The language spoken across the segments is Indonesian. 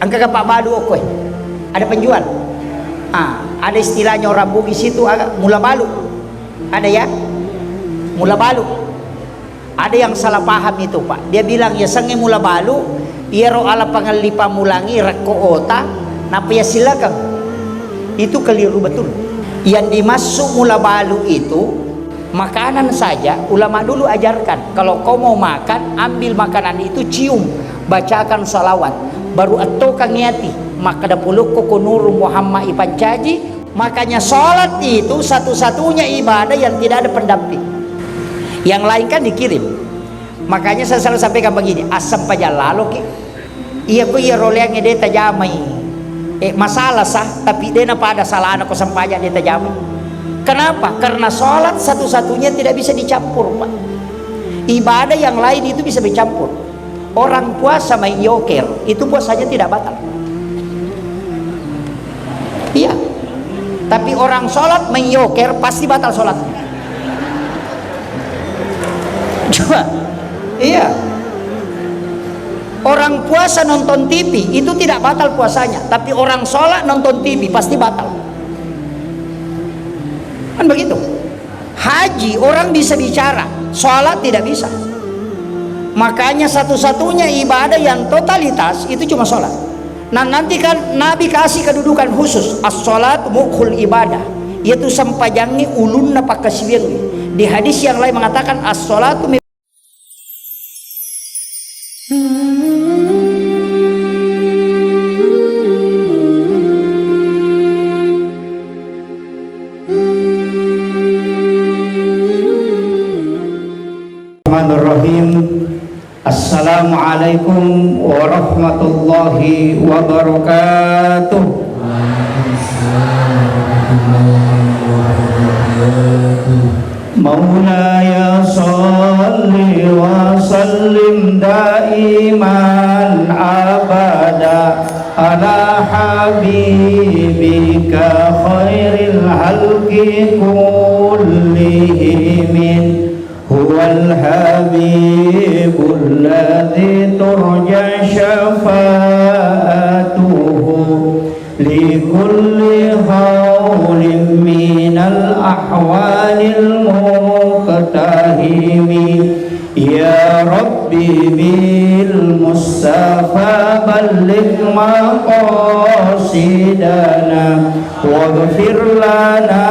angka Pak Balu oke. Ada penjual. Ada istilahnya orang Bugis itu mula balu. Ada ya? Mula balu. Ada yang salah paham itu Pak. Dia bilang ya sange mula balu, ia ro ala pangalipa mulangi rakko ota, napa ya silakan. Itu keliru betul. Yang dimasuk mula balu itu makanan saja. Ulama dulu ajarkan, kalau kau mau makan, ambil makanan itu, cium, bacakan salawat, baru atokan niati. Maka dapuluk koko nuru Muhammad ipancaji. Makanya sholat itu satu-satunya ibadah yang tidak ada pendamping. Yang lain kan dikirim. Makanya saya selalu sampaikan begini, asam paja lalu ki iya ko iya roleangnya dia tajamai masalah sah, tapi dia napa ada salah anak ko sampaja dia tajamai. Kenapa? Karena sholat satu-satunya tidak bisa dicampur Pak. Ibadah yang lain itu bisa dicampur. Orang puasa main yoker itu puasanya tidak batal. Iya. Tapi orang sholat main yoker pasti batal sholatnya. Coba, iya. Orang puasa nonton TV itu tidak batal puasanya, tapi orang sholat nonton TV pasti batal. Kan begitu. Haji orang bisa bicara, sholat tidak bisa. Makanya satu-satunya ibadah yang totalitas itu cuma sholat. Nah nanti kan Nabi kasih kedudukan khusus, as-sholat mukhul ibadah, yaitu sampajangi ulun napa kasibir. Di hadis yang lain mengatakan as-sholatu Assalamualaikum warahmatullahi wabarakatuh. Maulaya salli wa sallim daiman abada ala habibika khairil halqi kullihim. Huwal habibul ladzi turja syafa'atuhu likulli hawlin minal ahwalil muqtahimi. Ya Rabbi bil Mustafa balligh maqasidana waghfir lana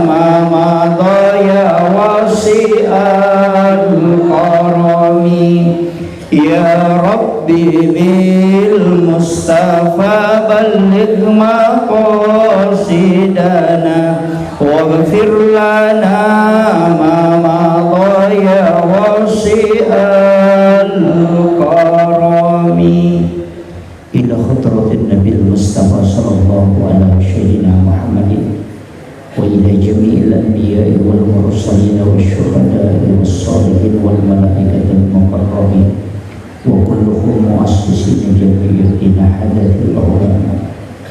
ma madaya wasi'al karami. Ya Rabbi bil Mustafa balligh maqasidana waghfir lana ma madaya wasi'al karami. Ila khatratin Nabil Mustafa sallallahu alaihi wasallam Muhammadin wa ila jami'il anbiya'i wal mursalin wasyuhada'i wassalihin wal malaikatil muqarrabin wa kulluhum mu'assisin jami'in hadathil ulama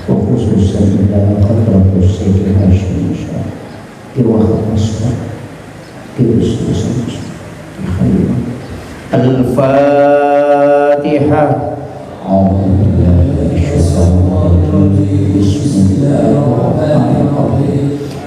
wa khususan ila khatratus sayyid Hashim Shah wa khasra Al-Fatihah. Bismillahirrahmanirrahim.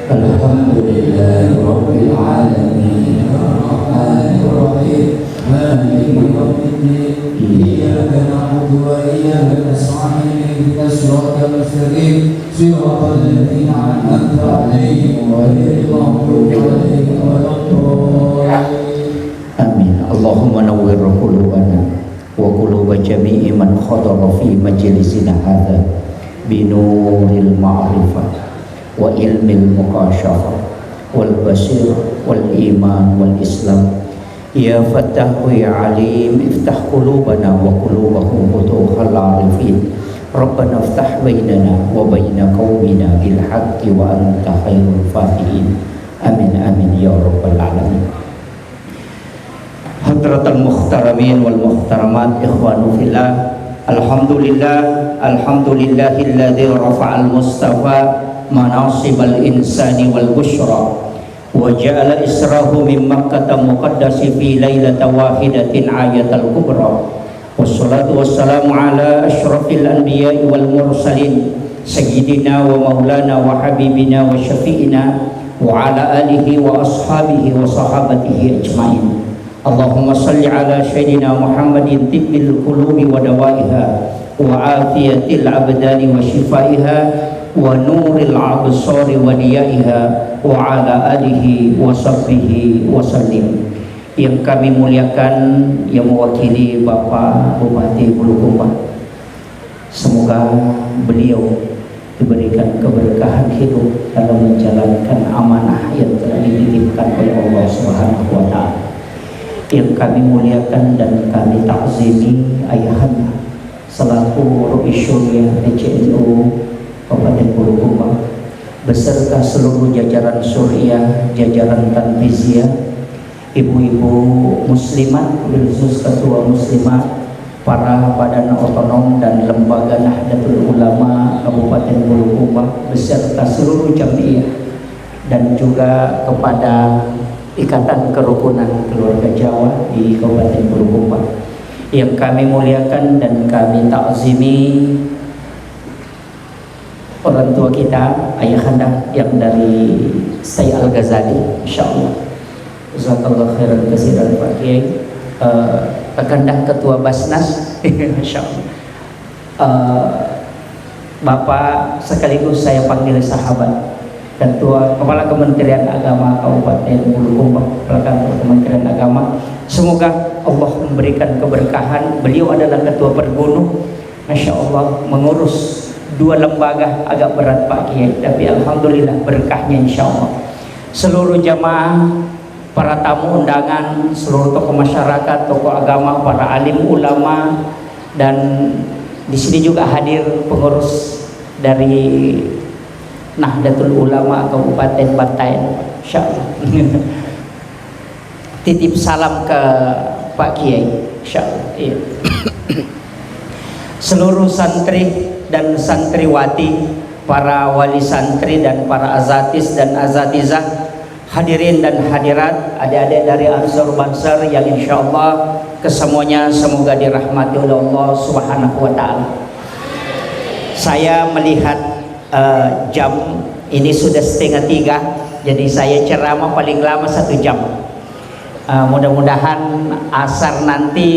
Alhamdulillahi rabbil alamin arrahmanir rahim maliki yaumiddin iyyaka na'budu wa iyyaka nasta'in ihdinas siratal mustaqim siratal ladzina an'amta 'alaihim ghairil maghdubi 'alaihim waladdallin. Amin. Allahumma nawwir qulubana wa quluba jami'i man khadara fi majlisina hadza binuril ma'rifah wa ilmil muqasyafah wal basir wal iman wal islam. Ya Fattahu ya Alim iftah qulubana wa qulubahum futuhal arifin. Rabbana iftah bainana wa baina qaumina bil haqqi wa anta khairul fatihin. Amin amin ya rabbal alamin. Hadratal muhtaramin wal muhtaramat ikhwanu fillah. Alhamdulillahilladzi rafa'al mustafa manasibal insani wal bushra wa ja'ala israhu min makkata muqaddasi fi lailata wahidatin ayatal kubra Wassalatu wassalamu ala asyrafil anbiya'i wal mursalin sayyidina wa maulana wa habibina wa syafi'ina wa ala alihi wa ashabihi wa sahabatihi ajma'in. Allahumma salli ala sayyidina Muhammadin tibbil qulubi wa dawaiha wa afiyatil abdani wa shifaiha wa nuril absari wa diyaiha wa ala alihi wa sahbihi wa sallim. Yang kami muliakan, yang mewakili Bapak Bupati Bulukumba, semoga beliau diberikan keberkahan hidup dalam menjalankan amanah yang telah dititipkan oleh Allah Subhanahu wa Ta'ala. Yang kami muliakan dan kami takzimi ayahanda selaku Rois Syuriah PCNU Kabupaten Bulukumba beserta seluruh jajaran Syuriah, jajaran Tanfiziyah, ibu-ibu muslimat, khusus ketua muslimat, para badan otonom dan lembaga Nahdlatul Ulama Kabupaten Bulukumba beserta seluruh jamiah, dan juga kepada Ikatan Kerukunan Keluarga Jawa di Kabupaten Bulukumba yang kami muliakan dan kami takzimi orang tua kita, ayahanda yang dari Sayyid Al-Ghazali, insyaallah. Jazakallah khairan katsiran Pak Kiai. Rekandah Ketua Basnas insyaallah. Bapak sekaligus saya panggil sahabat, Ketua Kepala Kementerian Agama Kabupaten Bulukumba, Kepala Kementerian Agama. Semoga Allah memberikan keberkahan. Beliau adalah Ketua Pergunu, Masya Allah, mengurus 2 lembaga, agak berat Pak Kiai, tapi alhamdulillah berkahnya insya Allah. Seluruh jamaah, para tamu undangan, seluruh tokoh masyarakat, tokoh agama, para alim ulama, dan di sini juga hadir pengurus dari Nahdlatul Ulama Kabupaten Bantaeng, insyaallah. Titip salam ke Pak Kiai, insyaallah. Iya. Seluruh santri dan santriwati, para wali santri dan para azatis dan azatizah, hadirin dan hadirat, adik-adik dari Ansor Bansar yang insyaallah kesemuanya semoga dirahmati oleh Allah Subhanahu wa Ta'ala. Saya melihat jam ini sudah 2:30, jadi saya ceramah paling lama 1 jam. Mudah-mudahan asar nanti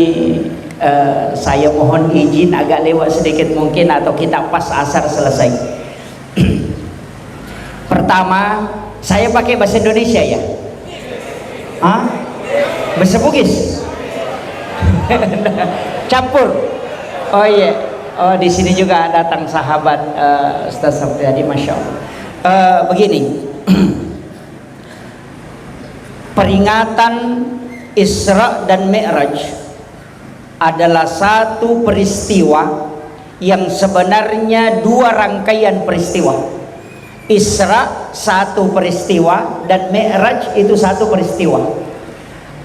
saya mohon izin agak lewat sedikit mungkin, atau kita pas asar selesai. Pertama, saya pakai bahasa Indonesia ya? Bahasa Bugis? Campur? Oh iya. Oh, di sini juga datang sahabat Ustaz Safiadi, Masya Allah. Begini, peringatan Isra dan Mi'raj adalah satu peristiwa yang sebenarnya 2 rangkaian peristiwa. Isra 1 peristiwa dan Mi'raj itu 1 peristiwa.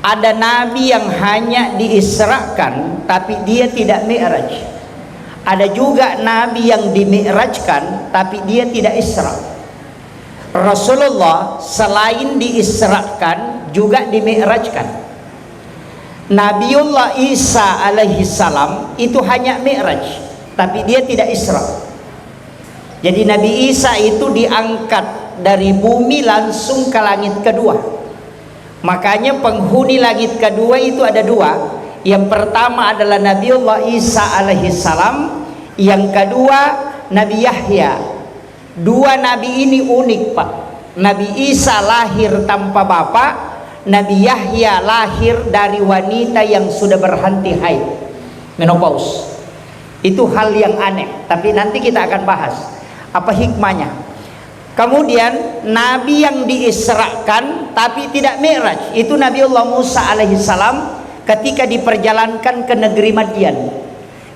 Ada nabi yang hanya diisrakan tapi dia tidak mi'raj. Ada juga nabi yang dimi'rajkan tapi dia tidak isra. Rasulullah selain diisrakan juga dimi'rajkan. Nabiullah Isa alaihi salam itu hanya mi'raj tapi dia tidak isra. Jadi Nabi Isa itu diangkat dari bumi langsung ke langit kedua. Makanya penghuni langit kedua itu ada 2. Yang pertama adalah Nabiullah Isa alaihi salam, yang kedua Nabi Yahya. 2 nabi ini unik Pak. Nabi Isa lahir tanpa bapak, Nabi Yahya lahir dari wanita yang sudah berhenti haid, menopause. Itu hal yang aneh, tapi nanti kita akan bahas apa hikmahnya. Kemudian nabi yang diisrakan tapi tidak mi'raj itu Nabiullah Musa alaihi salam ketika diperjalankan ke negeri Madian.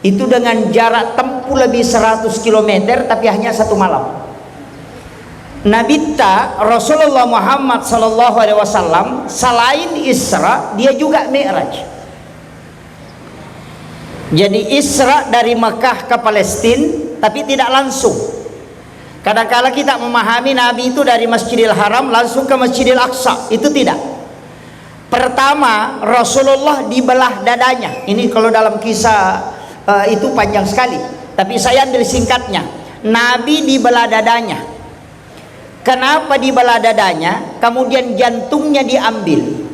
Itu dengan jarak tempuh lebih 100 km tapi hanya 1 malam. Nabi Rasulullah Muhammad sallallahu alaihi wasallam selain Isra dia juga Mi'raj. Jadi Isra dari Mekah ke Palestina tapi tidak langsung. Kadang-kala kita memahami Nabi itu dari Masjidil Haram langsung ke Masjidil Aqsa, itu tidak. Pertama, Rasulullah dibelah dadanya. Ini kalau dalam kisah itu panjang sekali, tapi saya ambil singkatnya. Nabi dibelah dadanya. Kenapa dibelah dadanya? Kemudian jantungnya diambil,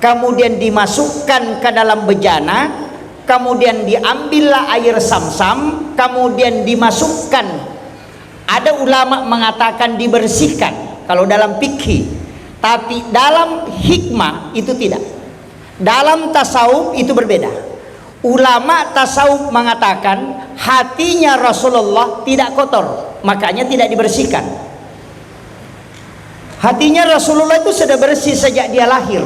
kemudian dimasukkan ke dalam bejana, kemudian diambillah air Sam-Sam, kemudian dimasukkan. Ada ulama mengatakan dibersihkan kalau dalam fikih, tapi dalam hikmah itu tidak. Dalam tasawuf itu berbeda. Ulama tasawuf mengatakan hatinya Rasulullah tidak kotor, makanya tidak dibersihkan. Hatinya Rasulullah itu sudah bersih sejak dia lahir.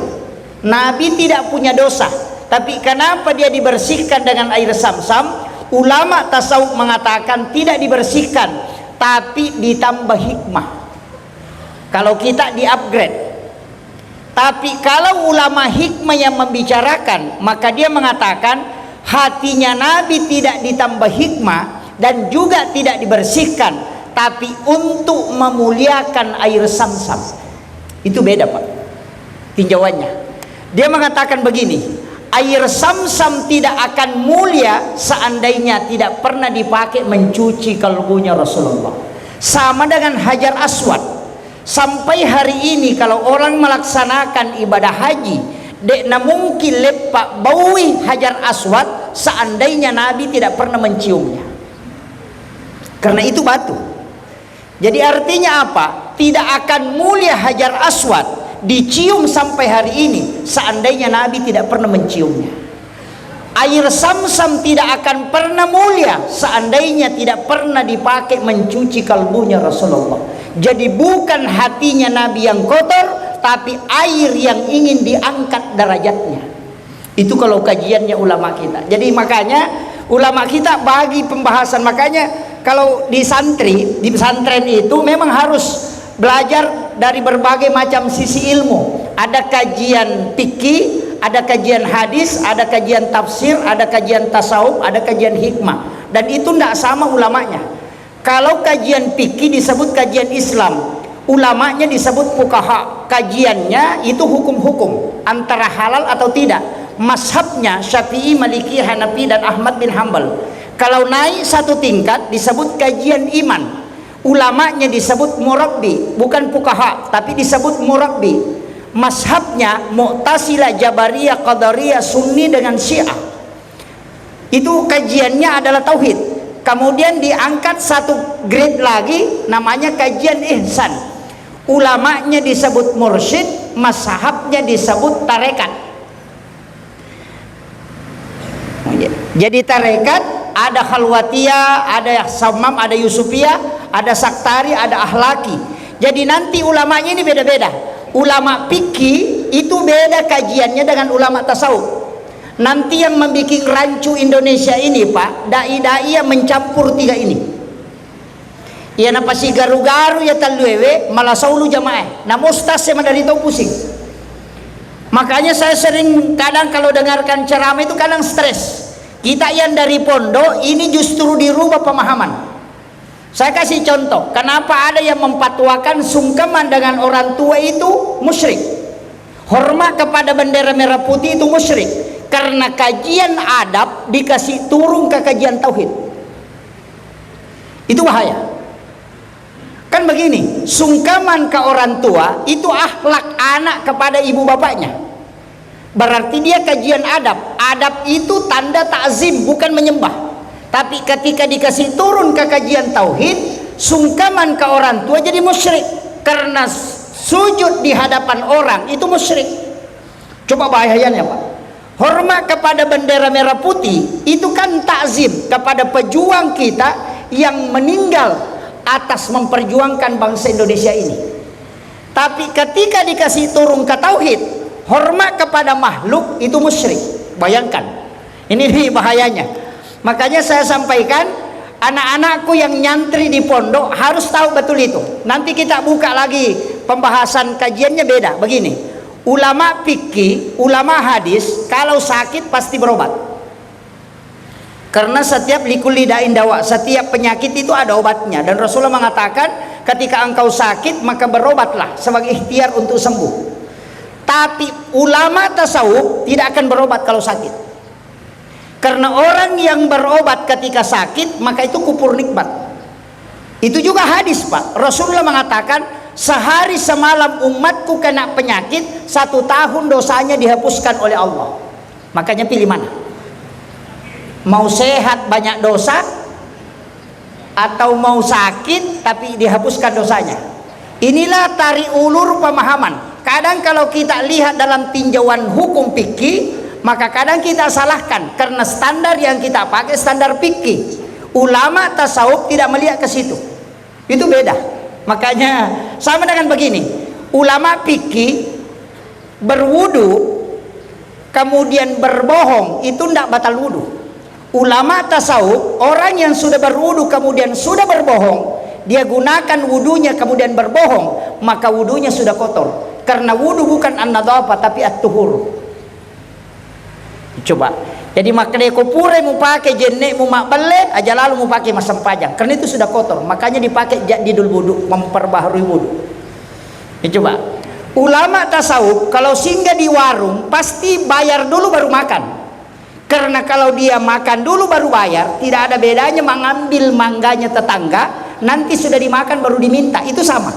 Nabi tidak punya dosa, tapi kenapa dia dibersihkan dengan air Sam-Sam? Ulama tasawuf mengatakan tidak dibersihkan, tapi ditambah hikmah. Kalau kita di-upgrade. Tapi kalau ulama hikmah yang membicarakan, maka dia mengatakan hatinya Nabi tidak ditambah hikmah dan juga tidak dibersihkan, tapi untuk memuliakan air Sam-Sam. Itu beda, Pak, tinjauannya. Dia mengatakan begini, air Sam-Sam tidak akan mulia seandainya tidak pernah dipakai mencuci kalbunya Rasulullah. Sama dengan Hajar Aswad. Sampai hari ini kalau orang melaksanakan ibadah haji, dekna mungkin lepak baui Hajar Aswad seandainya Nabi tidak pernah menciumnya. Karena itu batu. Jadi artinya apa? Tidak akan mulia Hajar Aswad dicium sampai hari ini seandainya Nabi tidak pernah menciumnya. Air Sam-Sam tidak akan pernah mulia seandainya tidak pernah dipakai mencuci kalbunya Rasulullah. Jadi bukan hatinya Nabi yang kotor, tapi air yang ingin diangkat derajatnya. Itu kalau kajiannya ulama kita. Jadi makanya ulama kita bagi pembahasan. Makanya kalau di santri, di pesantren itu memang harus belajar dari berbagai macam sisi ilmu. Ada kajian fikih, ada kajian hadis, ada kajian tafsir, ada kajian tasawuf, ada kajian hikmah. Dan itu tidak sama ulamanya. Kalau kajian fikih disebut kajian Islam, ulamanya disebut fuqaha. Kajiannya itu hukum-hukum antara halal atau tidak. Mazhabnya Syafi'i, Maliki, Hanafi dan Ahmad bin Hambal. Kalau naik satu tingkat disebut kajian iman. Ulamanya disebut murabbi, bukan fuqaha, tapi disebut murabbi. Mazhabnya Mu'tazilah, Jabariyah, Qadariyah, Sunni dengan Syiah. Itu kajiannya adalah tauhid. Kemudian diangkat satu grade lagi namanya kajian ihsan. Ulamanya disebut mursyid, mazhabnya disebut tarekat. Jadi tarekat ada khalwatiyah, ada samam, ada yusufiyah, ada saktari, ada ahlaki. Jadi nanti ulamanya ini beda-beda. Ulama fikih itu beda kajiannya dengan ulama tasawuf. Nanti yang membuat rancu Indonesia ini, Pak, dai-dai yang mencampur tiga ini. Ia napa si garu-garu ya talwewe malah saulu jamaah. Nah ustaz saya dari tahu pusing. Makanya saya sering kadang kalau dengarkan ceramah itu kadang stres. Kita yang dari pondok ini justru dirubah pemahaman. Saya kasih contoh, kenapa ada yang mempatwakan sungkeman dengan orang tua itu musyrik. Hormat kepada bendera merah putih itu musyrik. Karena kajian adab dikasih turun ke kajian tauhid. Itu bahaya. Kan begini, sungkaman ke orang tua itu akhlak anak kepada ibu bapaknya. Berarti dia kajian adab. Adab itu tanda takzim, bukan menyembah. Tapi ketika dikasih turun ke kajian tauhid, sungkaman ke orang tua jadi musyrik. Karena sujud di hadapan orang itu musyrik. Coba bahayanya, Pak. Hormat kepada bendera merah putih itu kan takzim kepada pejuang kita yang meninggal atas memperjuangkan bangsa Indonesia ini. Tapi ketika dikasih turun ke tauhid, hormat kepada makhluk itu musyrik. Bayangkan, ini bahayanya. Makanya saya sampaikan, anak-anakku yang nyantri di pondok harus tahu betul itu. Nanti kita buka lagi pembahasan kajiannya beda. Begini, ulama fikih, ulama hadis kalau sakit pasti berobat. Karena setiap likulli da'in dawa, setiap penyakit itu ada obatnya. Dan Rasulullah mengatakan ketika engkau sakit maka berobatlah sebagai ikhtiar untuk sembuh. Tapi ulama tasawuf tidak akan berobat kalau sakit. Karena orang yang berobat ketika sakit, maka itu kupur nikmat. Itu juga hadis, Pak. Rasulullah mengatakan, sehari semalam umatku kena penyakit, 1 tahun dosanya dihapuskan oleh Allah. Makanya pilih mana? Mau sehat banyak dosa, atau mau sakit tapi dihapuskan dosanya? Inilah tarik ulur pemahaman. Kadang kalau kita lihat dalam tinjauan hukum fikih, maka kadang kita salahkan karena standar yang kita pakai standar fikih. Ulama tasawuf tidak melihat ke situ. Itu beda. Makanya sama dengan begini. Ulama fikih berwudu kemudian berbohong itu tidak batal wudu. Ulama tasawuf, orang yang sudah berwudu kemudian sudah berbohong, dia gunakan wudunya kemudian berbohong, maka wudunya sudah kotor. Karena wudu bukan an-nadhafah tapi at-tuhur. Coba. Jadi maknanya kupure mu pakai jenek mu mak bele aja lalu mu pakai masam pajang. Karena itu sudah kotor. Makanya dipakai jadidul wudu, memperbaharui wudu. Coba. Ulama tasawuf kalau singgah di warung pasti bayar dulu baru makan. Karena kalau dia makan dulu baru bayar, tidak ada bedanya mengambil mangganya tetangga, nanti sudah dimakan baru diminta, itu sama.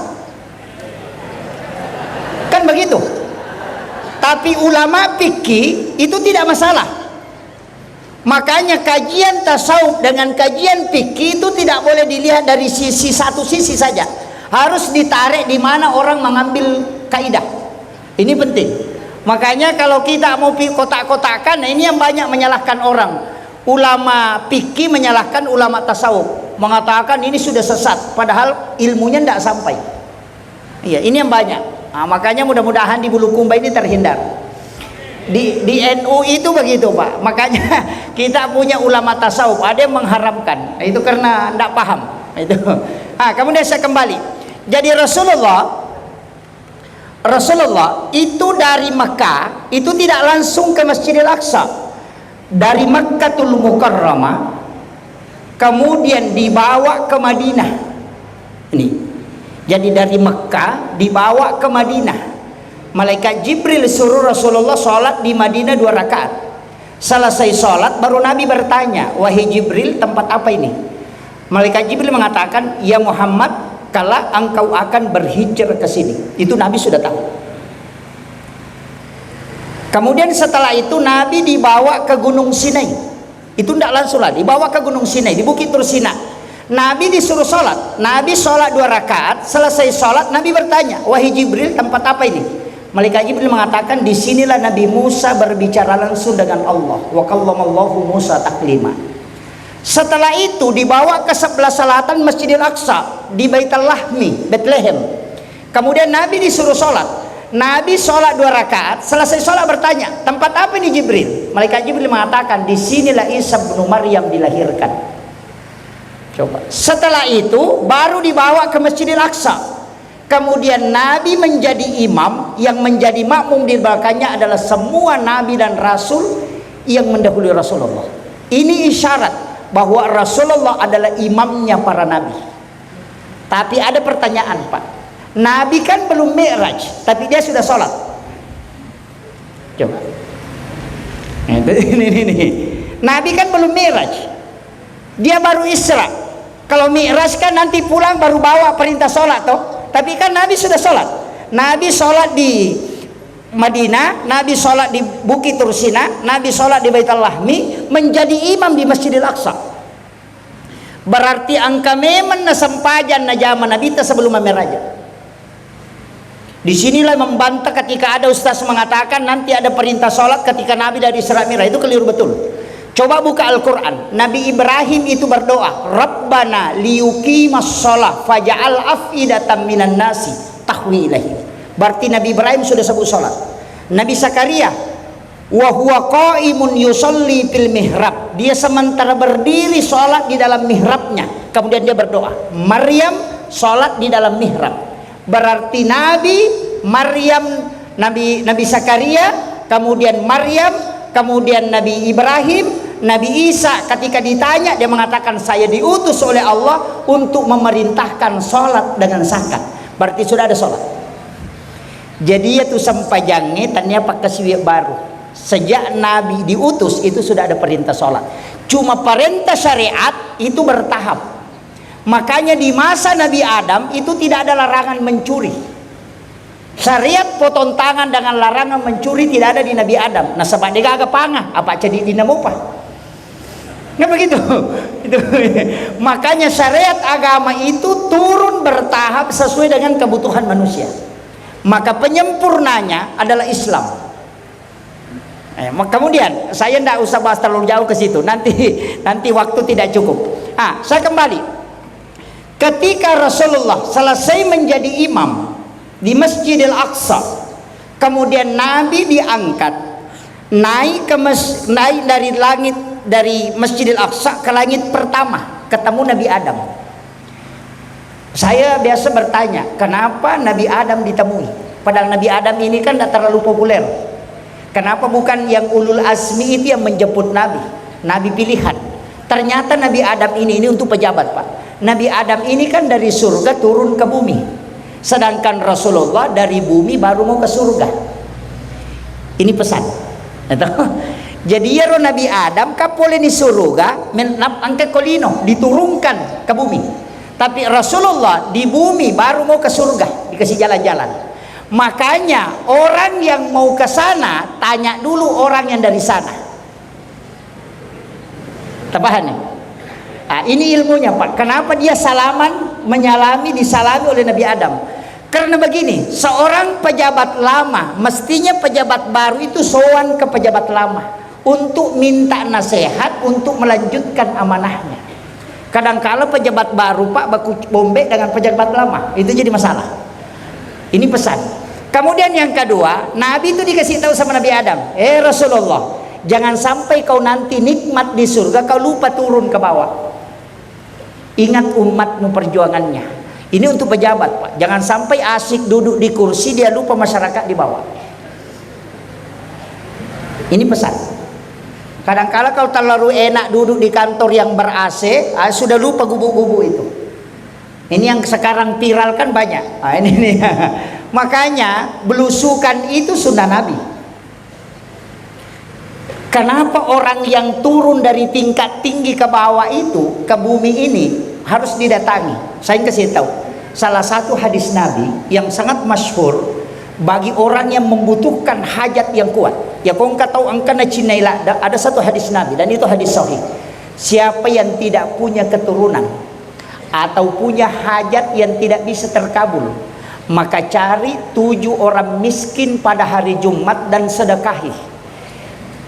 Kan begitu. Tapi ulama fikih itu tidak masalah. Makanya kajian tasawuf dengan kajian fikih itu tidak boleh dilihat dari sisi satu sisi saja. Harus ditarik di mana orang mengambil kaidah. Ini penting. Makanya kalau kita mau kotak-kotakan, nah ini yang banyak menyalahkan orang. Ulama fikih menyalahkan ulama tasawuf, mengatakan ini sudah sesat, padahal ilmunya tidak sampai. Iya, ini yang banyak. Nah, makanya mudah-mudahan di Bulukumba ini terhindar. Di NU itu begitu, Pak. Makanya kita punya ulama tasawuf, ada yang mengharamkan. Itu karena tidak paham. Itu. Kemudian saya kembali. Jadi Rasulullah itu dari Mekah itu tidak langsung ke Masjidil Aqsa. Dari Makkatul Mukarramah kemudian dibawa ke Madinah. Ini. Jadi dari Mekah dibawa ke Madinah. Malaikat Jibril suruh Rasulullah sholat di Madinah 2 rakaat. Selesai sholat baru Nabi bertanya, wahai Jibril, tempat apa ini? Malaikat Jibril mengatakan, ya Muhammad, kala engkau akan berhijrah ke sini. Itu Nabi sudah tahu. Kemudian setelah itu Nabi dibawa ke Gunung Sinai. Itu tidak langsung lah, dibawa ke Gunung Sinai, di Bukit Tur Sina. Nabi disuruh sholat. Nabi sholat 2 rakaat. Selesai sholat Nabi bertanya, wahai Jibril, tempat apa ini? Malaikat Jibril mengatakan, disinilah Nabi Musa berbicara langsung dengan Allah. Wa kallamallahu Musa taklima. Setelah itu dibawa ke sebelah selatan Masjidil Aqsa di Baitul Lahmi, Bethlehem. Kemudian Nabi disuruh sholat. Nabi sholat 2 rakaat. Selesai sholat bertanya, tempat apa ini Jibril? Malaikat Jibril mengatakan, disinilah Isa bin Maryam dilahirkan. Coba. Setelah itu baru dibawa ke Masjidil Aqsa. Kemudian Nabi menjadi imam, yang menjadi makmum di belakangnya adalah semua nabi dan rasul yang mendahului Rasulullah. Ini isyarat bahwa Rasulullah adalah imamnya para nabi. Tapi ada pertanyaan, Pak. Nabi kan belum Mi'raj, tapi dia sudah sholat. Coba. Ini. Nabi kan belum Mi'raj. Dia baru Isra. Kalau Mi'raj kan nanti pulang baru bawa perintah sholat toh. Tapi kan Nabi sudah sholat. Nabi sholat di Madinah, Nabi sholat di Bukit Tur Sina, Nabi sholat di Baitul Lahmi, menjadi imam di Masjidil Aqsa. Berarti angka memang nasampajan na zaman Nabi sebelum Mi'raj. Disinilah membantah ketika ada ustaz mengatakan nanti ada perintah sholat ketika Nabi dari Isra Mi'raj. Itu keliru betul. Coba buka Al-Quran. Nabi Ibrahim itu berdoa, Rabbana liyuqimas sholah faja'al afidatan minan nasi tahwi ilahi. Berarti Nabi Ibrahim sudah sebut sholat. Nabi Zakaria, wa huwa qaimun yusalli fil mihrab. Dia sementara berdiri sholat di dalam mihrabnya. Kemudian dia berdoa. Maryam sholat di dalam mihrab. Berarti Nabi, Maryam, Nabi Zakaria, kemudian Maryam, kemudian Nabi Ibrahim, Nabi Isa ketika ditanya dia mengatakan saya diutus oleh Allah untuk memerintahkan sholat dengan zakat. Berarti sudah ada sholat. Jadi itu sampajangnya tanya pakai siwek baru. Sejak Nabi diutus itu sudah ada perintah sholat. Cuma perintah syariat itu bertahap. Makanya di masa Nabi Adam itu tidak ada larangan mencuri. Syariat potong tangan dengan larangan mencuri tidak ada di Nabi Adam. Nah sebab dia agak pangah apa jadi dinamupah. Nggak begitu. Itu. Makanya syariat agama itu turun bertahap sesuai dengan kebutuhan manusia. Maka penyempurnanya adalah Islam. Kemudian saya tidak usah bahas terlalu jauh ke situ. Nanti waktu tidak cukup. Saya kembali. Ketika Rasulullah selesai menjadi imam di Masjidil Aqsa, kemudian Nabi diangkat naik dari langit, dari Masjidil Aqsa ke langit pertama, ketemu Nabi Adam. Saya biasa bertanya, kenapa Nabi Adam ditemui? Padahal Nabi Adam ini kan tidak terlalu populer. Kenapa bukan yang ulul azmi itu yang menjemput Nabi? Nabi pilihan. Ternyata Nabi Adam ini untuk pejabat, Pak. Nabi Adam ini kan dari surga turun ke bumi. Sedangkan Rasulullah dari bumi baru mau ke surga. Ini pesan. Jadi ya Nabi Adam kapoleh di surga angkat kolino diturunkan ke bumi. Tapi Rasulullah di bumi baru mau ke surga, dikasih jalan-jalan. Makanya orang yang mau ke sana tanya dulu orang yang dari sana. Tabahan ya? Ini ilmunya Pak. Kenapa dia disalami oleh Nabi Adam? Karena begini, seorang pejabat lama mestinya pejabat baru itu sowan ke pejabat lama untuk minta nasihat untuk melanjutkan amanahnya. Kadang-kala pejabat baru Pak baku bombe dengan pejabat lama, itu jadi masalah. Ini pesan. Kemudian yang kedua, Nabi itu dikasih tahu sama Nabi Adam, Rasulullah, jangan sampai kau nanti nikmat di surga kau lupa turun ke bawah. Ingat umatmu perjuangannya. Ini untuk pejabat Pak. Jangan sampai asik duduk di kursi dia lupa masyarakat di bawah. Ini pesan. Kadang-kala kalau terlalu enak duduk di kantor yang ber-AC, sudah lupa gubuk-gubuk itu. Ini yang sekarang viral kan banyak. Ini nih. Makanya belusukan itu sunnah Nabi. Kenapa orang yang turun dari tingkat tinggi ke bawah itu, ke bumi ini harus didatangi? Saya kasih tahu. Salah satu hadis Nabi yang sangat masyhur bagi orang yang membutuhkan hajat yang kuat. Ya kau tahu angkana cinaila, ada satu hadis Nabi dan itu hadis sahih. Siapa yang tidak punya keturunan atau punya hajat yang tidak bisa terkabul, maka cari 7 orang miskin pada hari Jumat dan sedekahi.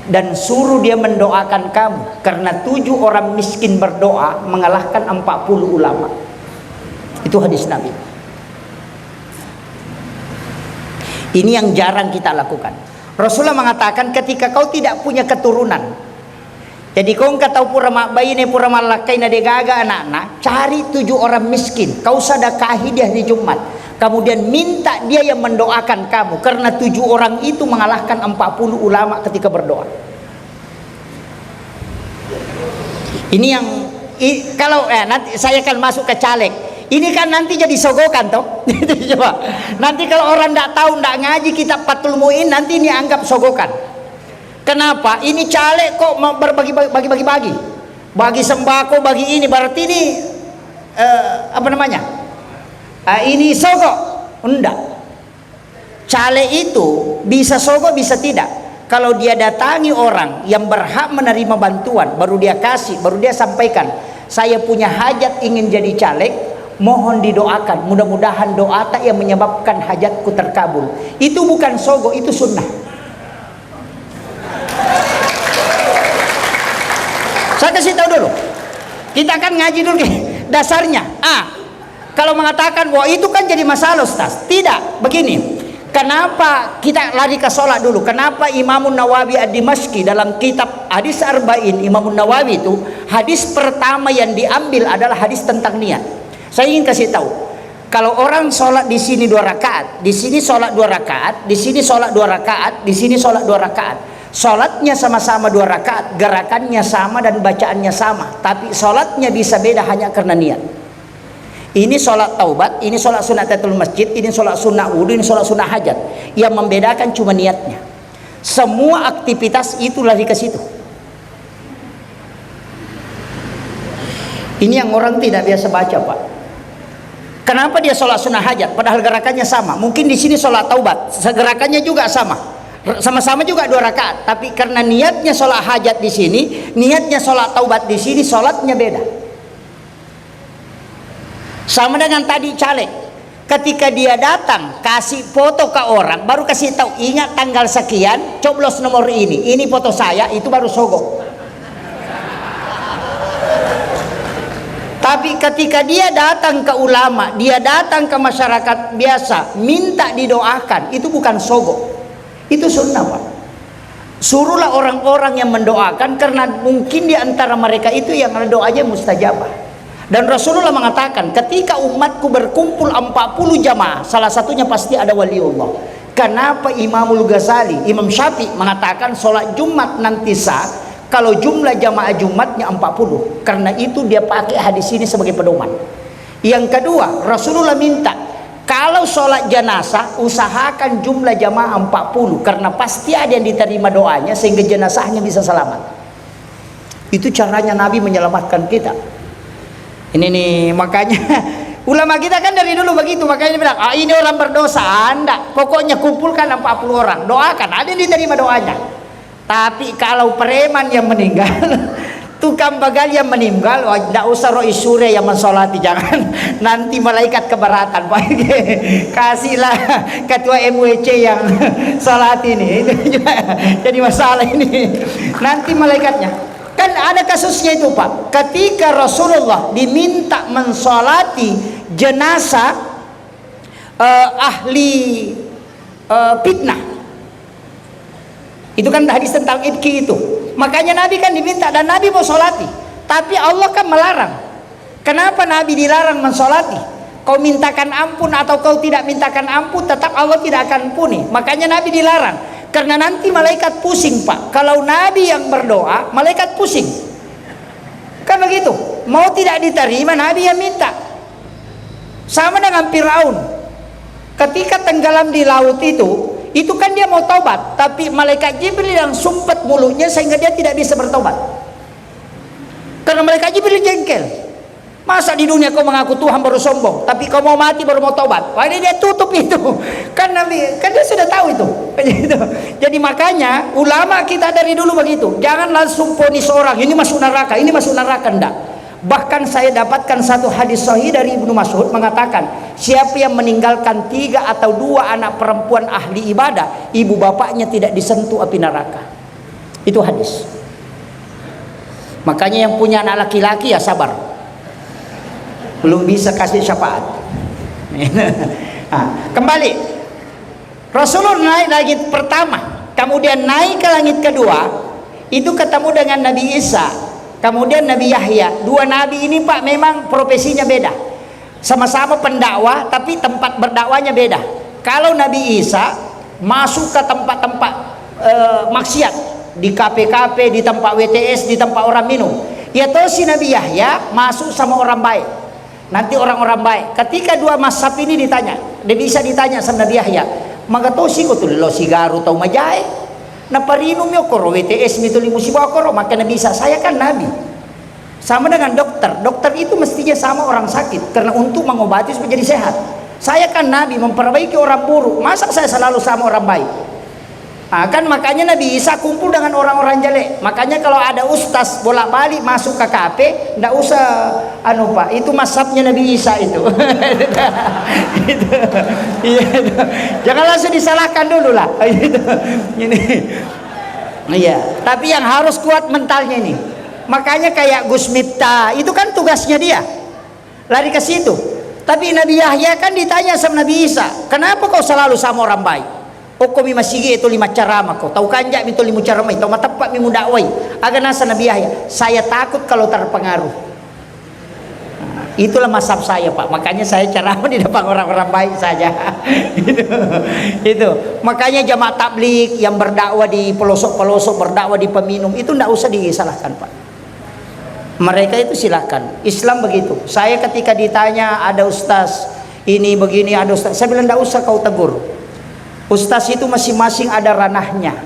Dan suruh dia mendoakan kamu, karena 7 orang miskin berdoa mengalahkan 40 ulama. Itu hadis Nabi. Ini yang jarang kita lakukan. Rasulullah mengatakan ketika kau tidak punya keturunan, jadi kau tahu pura mak bayi ne pura malakai na degaga anak-anak, cari 7 orang miskin, kau sedekahi dia di Jumat. Kemudian minta dia yang mendoakan kamu, karena 7 orang itu mengalahkan 40 ulama ketika berdoa. Ini yang kalau nanti saya akan masuk ke caleg. Ini kan nanti jadi sogokan toh. Coba. Nanti kalau orang tidak tahu, tidak ngaji kitab Fathul Mu'in, nanti ini anggap sogokan. Kenapa? Ini caleg kok berbagi-bagi. Bagi sembako, bagi ini, berarti ini apa namanya? Ini sogok. Enggak. Caleg itu bisa sogok, bisa tidak. Kalau dia datangi orang yang berhak menerima bantuan, baru dia kasih, baru dia sampaikan, saya punya hajat ingin jadi caleg, mohon didoakan, mudah-mudahan doa tak yang menyebabkan hajatku terkabul. Itu bukan sogok, itu sunnah. Saya kasih tahu dulu. Kita kan ngaji dulu dasarnya. Kalau mengatakan wah itu kan jadi masalah Ustaz. Tidak, begini. Kenapa kita lari ke sholat dulu? Kenapa Imamun Nawawi Ad-Dimashqi dalam kitab Hadis Arba'in, Imamun Nawawi itu hadis pertama yang diambil adalah hadis tentang niat. Saya ingin kasih tahu, kalau orang sholat di sini 2 rakaat, di sini sholat 2 rakaat, di sini sholat 2 rakaat, di sini sholat 2 rakaat, sholatnya sama-sama 2 rakaat, gerakannya sama dan bacaannya sama, tapi sholatnya bisa beda hanya karena niat. Ini sholat taubat, ini sholat sunat tahiyatul masjid, ini sholat sunat wudhu, ini sholat sunat hajat. Yang membedakan cuma niatnya. Semua aktivitas itu lari ke situ. Ini yang orang tidak biasa baca, Pak. Kenapa dia sholat sunat hajat? Padahal gerakannya sama. Mungkin di sini sholat taubat, gerakannya juga sama. Sama-sama juga 2 rakaat. Tapi karena niatnya sholat hajat di sini, niatnya sholat taubat di sini, sholatnya beda. Sama dengan tadi caleg, ketika dia datang kasih foto ke orang, baru kasih tahu ingat tanggal sekian, coblos nomor ini foto saya, itu baru sogok. Tapi ketika dia datang ke ulama, dia datang ke masyarakat biasa, minta didoakan, itu bukan sogok, itu sunnah, Pak. Suruhlah orang-orang yang mendoakan, karena mungkin di antara mereka itu yang doanya mustajabah. Dan Rasulullah mengatakan, ketika umatku berkumpul 40 jamaah, salah satunya pasti ada waliullah. Kenapa Imamul Ghazali, Imam Syafi'i mengatakan sholat Jumat nanti sah kalau jumlah jamaah Jumatnya 40? Karena itu dia pakai hadis ini sebagai pedoman. Yang kedua, Rasulullah minta kalau sholat jenazah usahakan jumlah jamaah 40, karena pasti ada yang diterima doanya sehingga jenazahnya bisa selamat. Itu caranya Nabi menyelamatkan kita. Ini nih, makanya ulama kita kan dari dulu begitu. Makanya dia bilang, ini orang berdosa. Anda pokoknya kumpulkan 40 orang, doakan, ada yang diterima doanya. Tapi kalau preman yang meninggal, tukang bagal yang meninggal, tidak usah roh isure yang mensolati, jangan. Nanti malaikat keberatan, Pak. Kasihlah ketua MWC yang sholat ini. Itu juga jadi masalah ini. Nanti malaikatnya. Kan ada kasusnya itu, Pak. Ketika Rasulullah diminta mensolati jenazah ahli fitnah, itu kan hadis tentang ibki itu. Makanya Nabi kan diminta, dan Nabi mau solati, tapi Allah kan melarang. Kenapa Nabi dilarang mensolati? Kau mintakan ampun atau kau tidak mintakan ampun, tetap Allah tidak akan ampuni. Makanya Nabi dilarang, karena nanti malaikat pusing, Pak. Kalau Nabi yang berdoa, malaikat pusing. Kan begitu. Mau tidak diterima, Nabi yang minta. Sama dengan Firaun. Ketika tenggelam di laut itu kan dia mau taubat, tapi malaikat Jibril yang sumpet mulutnya sehingga dia tidak bisa bertobat. Karena malaikat Jibril jengkel. Masa di dunia kau mengaku Tuhan baru sombong, tapi kau mau mati baru mau taubat? Wah, ini dia tutup itu. Kan Nabi, kan dia sudah tahu itu. Jadi makanya ulama kita dari dulu begitu. Jangan langsung vonis orang, ini masuk neraka, ini masuk neraka, enggak. Bahkan saya dapatkan satu hadis sahih dari Ibnu Mas'ud mengatakan, siapa yang meninggalkan 3 atau 2 anak perempuan ahli ibadah, ibu bapaknya tidak disentuh api neraka. Itu hadis. Makanya yang punya anak laki-laki ya sabar, belum bisa kasih syafaat. Kembali, Rasulullah naik langit pertama, kemudian naik ke langit kedua, itu ketemu dengan Nabi Isa, kemudian Nabi Yahya. 2 nabi ini, Pak, memang profesinya beda. Sama-sama pendakwah, tapi tempat berdakwanya beda. Kalau Nabi Isa masuk ke tempat-tempat maksiat, di kafe-kafe, di tempat WTS, di tempat orang minum. Ya toh si Nabi Yahya masuk sama orang baik. Nanti orang-orang baik. Ketika 2 mazhab ini ditanya, dia bisa ditanya sama Nabi Yahya, maka toh si kutul lo sigaru tau majai. Na parinum yo koro WTS mituli musibah koro, maka Nabi Isa, saya kan nabi. Sama dengan dokter. Dokter itu mestinya sama orang sakit, karena untuk mengobati supaya jadi sehat. Saya kan nabi, memperbaiki orang buruk. Masa saya selalu sama orang baik? Kan makanya Nabi Isa kumpul dengan orang-orang jelek. Makanya kalau ada ustaz bolak-balik masuk ke kafe, ndak usah Pak, itu mazhabnya Nabi Isa itu. Jangan langsung disalahkan dulu lah. Ini. Iya, tapi yang harus kuat mentalnya ini. Makanya kayak Gus Miftah, itu kan tugasnya dia. Lari ke situ. Tapi Nabi Yahya kan ditanya sama Nabi Isa, "Kenapa kau selalu sama orang baik?" Komi masigi itu 5 carama kau. Tahu kanjak itu 5 carama itu tepat mi mudakwai. Aga nasa Nabi Yahya, saya takut kalau terpengaruh. Itulah mazhab saya, Pak. Makanya saya ceramah di depan orang-orang baik saja. Itu. Makanya jamaah tabligh yang berdakwah di pelosok-pelosok, berdakwah di peminum itu enggak usah disalahkan, Pak. Mereka itu silakan. Islam begitu. Saya ketika ditanya ada ustaz ini begini, ada ustaz, saya bilang tidak usah kau tegur. Ustaz itu masing-masing ada ranahnya.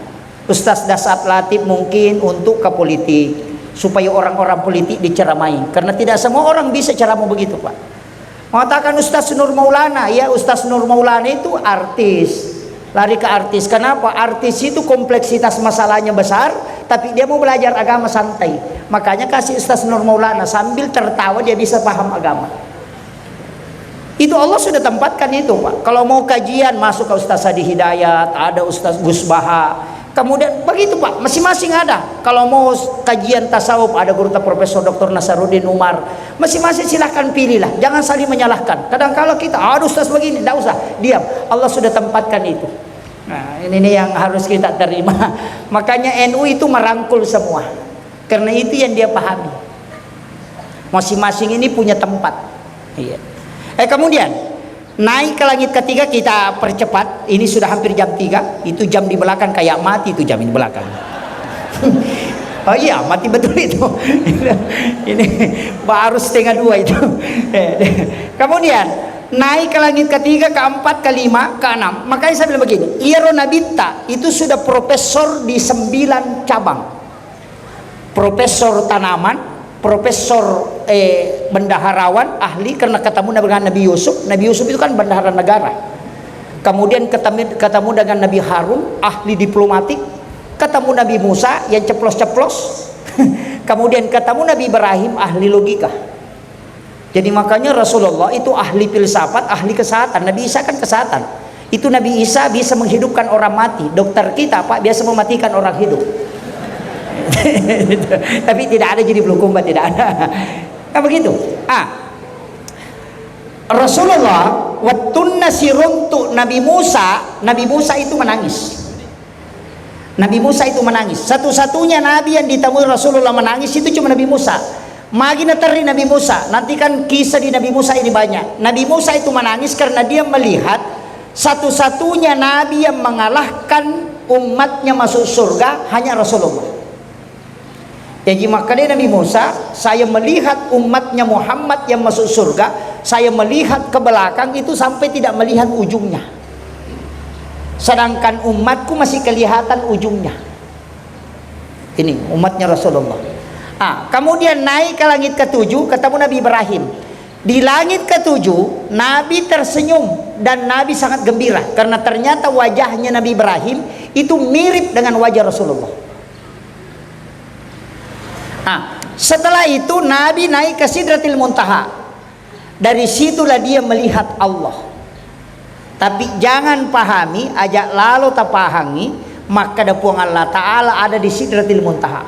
Ustaz Dasat Latif mungkin untuk ke politik, supaya orang-orang politik diceramai. Karena tidak semua orang bisa ceramah begitu, Pak. Mengatakan Ustaz Nur Maulana, ya Ustaz Nur Maulana itu artis. Lari ke artis. Kenapa? Artis itu kompleksitas masalahnya besar, tapi dia mau belajar agama santai. Makanya kasih Ustaz Nur Maulana, sambil tertawa dia bisa paham agama. Itu Allah sudah tempatkan itu, Pak. Kalau mau kajian masuk ke Ustaz Hadi Hidayat, ada Ustaz Gus Baha. Kemudian begitu, Pak, masing-masing ada. Kalau mau kajian tasawuf ada guru Profesor Dr. Nasaruddin Umar. Masing-masing silahkan pilihlah, jangan saling menyalahkan. Kadang kalau kita aduh ustaz begini, tidak usah, diam. Allah sudah tempatkan itu. Nah, ini yang harus kita terima. Makanya NU itu merangkul semua. Karena itu yang dia pahami. Masing-masing ini punya tempat. Iya. Kemudian naik ke langit ketiga, kita percepat. Ini sudah hampir jam 3. Itu jam di belakang kayak mati, itu jam di belakang. Oh iya, mati betul itu. Ini baru 1:30 itu. Kemudian naik ke langit ketiga, keempat, kelima, keenam. Makanya saya bilang begini, Iro Nabita itu sudah profesor di 9 cabang. Profesor tanaman, profesor bendaharawan, ahli karena ketemu dengan Nabi Yusuf. Nabi Yusuf itu kan bendahara negara. Kemudian ketemu dengan Nabi Harun, ahli diplomatik. Ketemu Nabi Musa yang ceplos-ceplos. Kemudian ketemu Nabi Ibrahim, ahli logika. Jadi makanya Rasulullah itu ahli filsafat, ahli kesehatan. Nabi Isa kan kesehatan. Itu Nabi Isa bisa menghidupkan orang mati. Dokter kita, Pak, biasa mematikan orang hidup. Tapi tidak ada jadi bulukumba, tidak ada. Nah, begitu. Rasulullah wattun nasiruntu Nabi Musa itu menangis. Nabi Musa itu menangis. Satu-satunya nabi yang ditemui Rasulullah menangis itu cuma Nabi Musa. Magina teri Nabi Musa. Nanti kan kisah di Nabi Musa ini banyak. Nabi Musa itu menangis karena dia melihat satu-satunya nabi yang mengalahkan umatnya masuk surga hanya Rasulullah. Jadi makanya Nabi Musa, saya melihat umatnya Muhammad yang masuk surga, saya melihat ke belakang itu sampai tidak melihat ujungnya. Sedangkan umatku masih kelihatan ujungnya. Ini umatnya Rasulullah. Kemudian naik ke langit ke-7, ketemu Nabi Ibrahim. Di langit ke-7 Nabi tersenyum dan Nabi sangat gembira karena ternyata wajahnya Nabi Ibrahim itu mirip dengan wajah Rasulullah. Setelah itu Nabi naik ke Sidratil Muntaha. Dari situlah dia melihat Allah. Tapi jangan pahami, ajak lalu tak pahami, maka dapuang Allah Ta'ala ada di Sidratil Muntaha.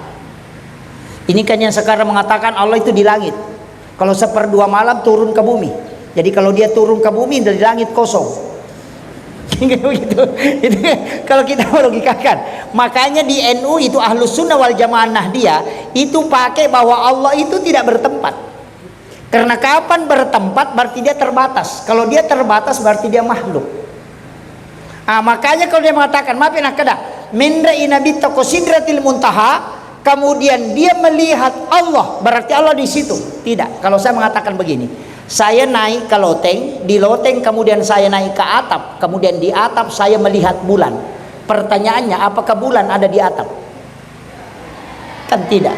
Ini kan yang sekarang mengatakan Allah itu di langit. Kalau 1/2 malam turun ke bumi. Jadi kalau dia turun ke bumi dari langit kosong. Begitu. Itu kalau kita logikakan. Makanya di NU itu Ahlus Sunnah wal Jamaah Nahdiyah itu pakai bahwa Allah itu tidak bertempat. Karena kapan bertempat berarti dia terbatas. Kalau dia terbatas berarti dia makhluk. Makanya kalau dia mengatakan maafin akada mindra inabita qasidratil muntaha, kemudian dia melihat Allah, berarti Allah di situ. Tidak. Kalau saya mengatakan begini, saya naik ke loteng, di loteng kemudian saya naik ke atap, kemudian di atap saya melihat bulan. Pertanyaannya, apakah bulan ada di atap? Kan tidak.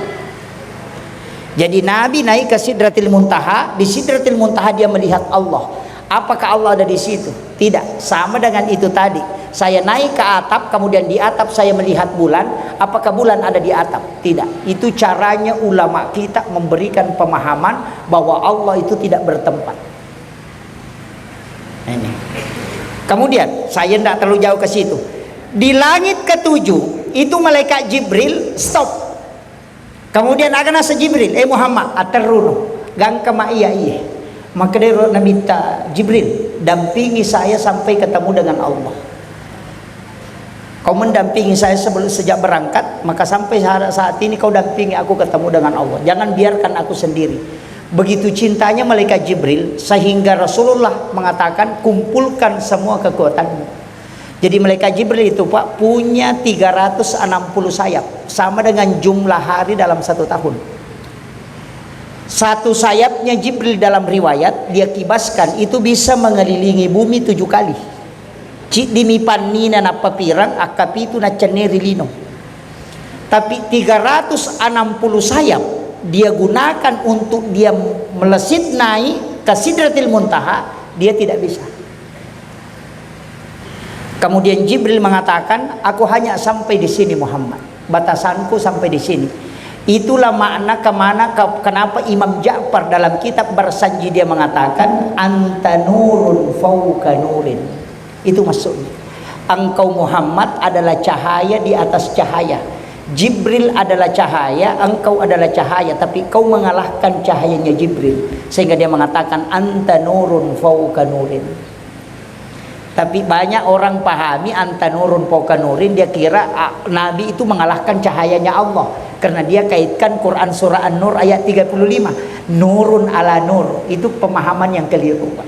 Jadi Nabi naik ke Sidratil Muntaha, di Sidratil Muntaha dia melihat Allah. Apakah Allah ada di situ? Tidak. Sama dengan itu tadi. Saya naik ke atap, kemudian di atap saya melihat bulan. Apakah bulan ada di atap? Tidak. Itu caranya ulama kita memberikan pemahaman bahwa Allah itu tidak bertempat. Ini. Kemudian saya tidak terlalu jauh ke situ. Di langit ke-7 itu malaikat Jibril stop. Kemudian akan asa Jibril, Muhammad atarruno gang kama iya. Maka dia Nabi Jibril, dampingi saya sampai ketemu dengan Allah. Kau mendampingi saya sejak berangkat, maka sampai saat ini kau dampingi aku ketemu dengan Allah. Jangan biarkan aku sendiri. Begitu cintanya malaikat Jibril sehingga Rasulullah mengatakan kumpulkan semua kekuatanmu. Jadi malaikat Jibril itu Pak punya 360 sayap, sama dengan jumlah hari dalam 1 tahun. Satu sayapnya Jibril dalam riwayat dia kibaskan itu bisa mengelilingi bumi 7 kali. Cik dimipan nina na papirang akapitu na ceneri lino. Tapi 360 sayap dia gunakan untuk dia melesit naik ke Sidratil Muntaha, dia tidak bisa. Kemudian Jibril mengatakan, aku hanya sampai di sini Muhammad, batasanku sampai di sini. Itulah makna kenapa Imam Ja'far dalam kitab Barsanji dia mengatakan anta nurun fauka nurin. Itu maksudnya. Engkau Muhammad adalah cahaya di atas cahaya. Jibril adalah cahaya, engkau adalah cahaya, tapi kau mengalahkan cahayanya Jibril. Sehingga dia mengatakan anta nurun fauka nurin. Tapi banyak orang pahami anta nurun fauka nurin, dia kira Nabi itu mengalahkan cahayanya Allah. Karena dia kaitkan Quran surah An-Nur ayat 35, nurun ala nur. Itu pemahaman yang keliru, Pak.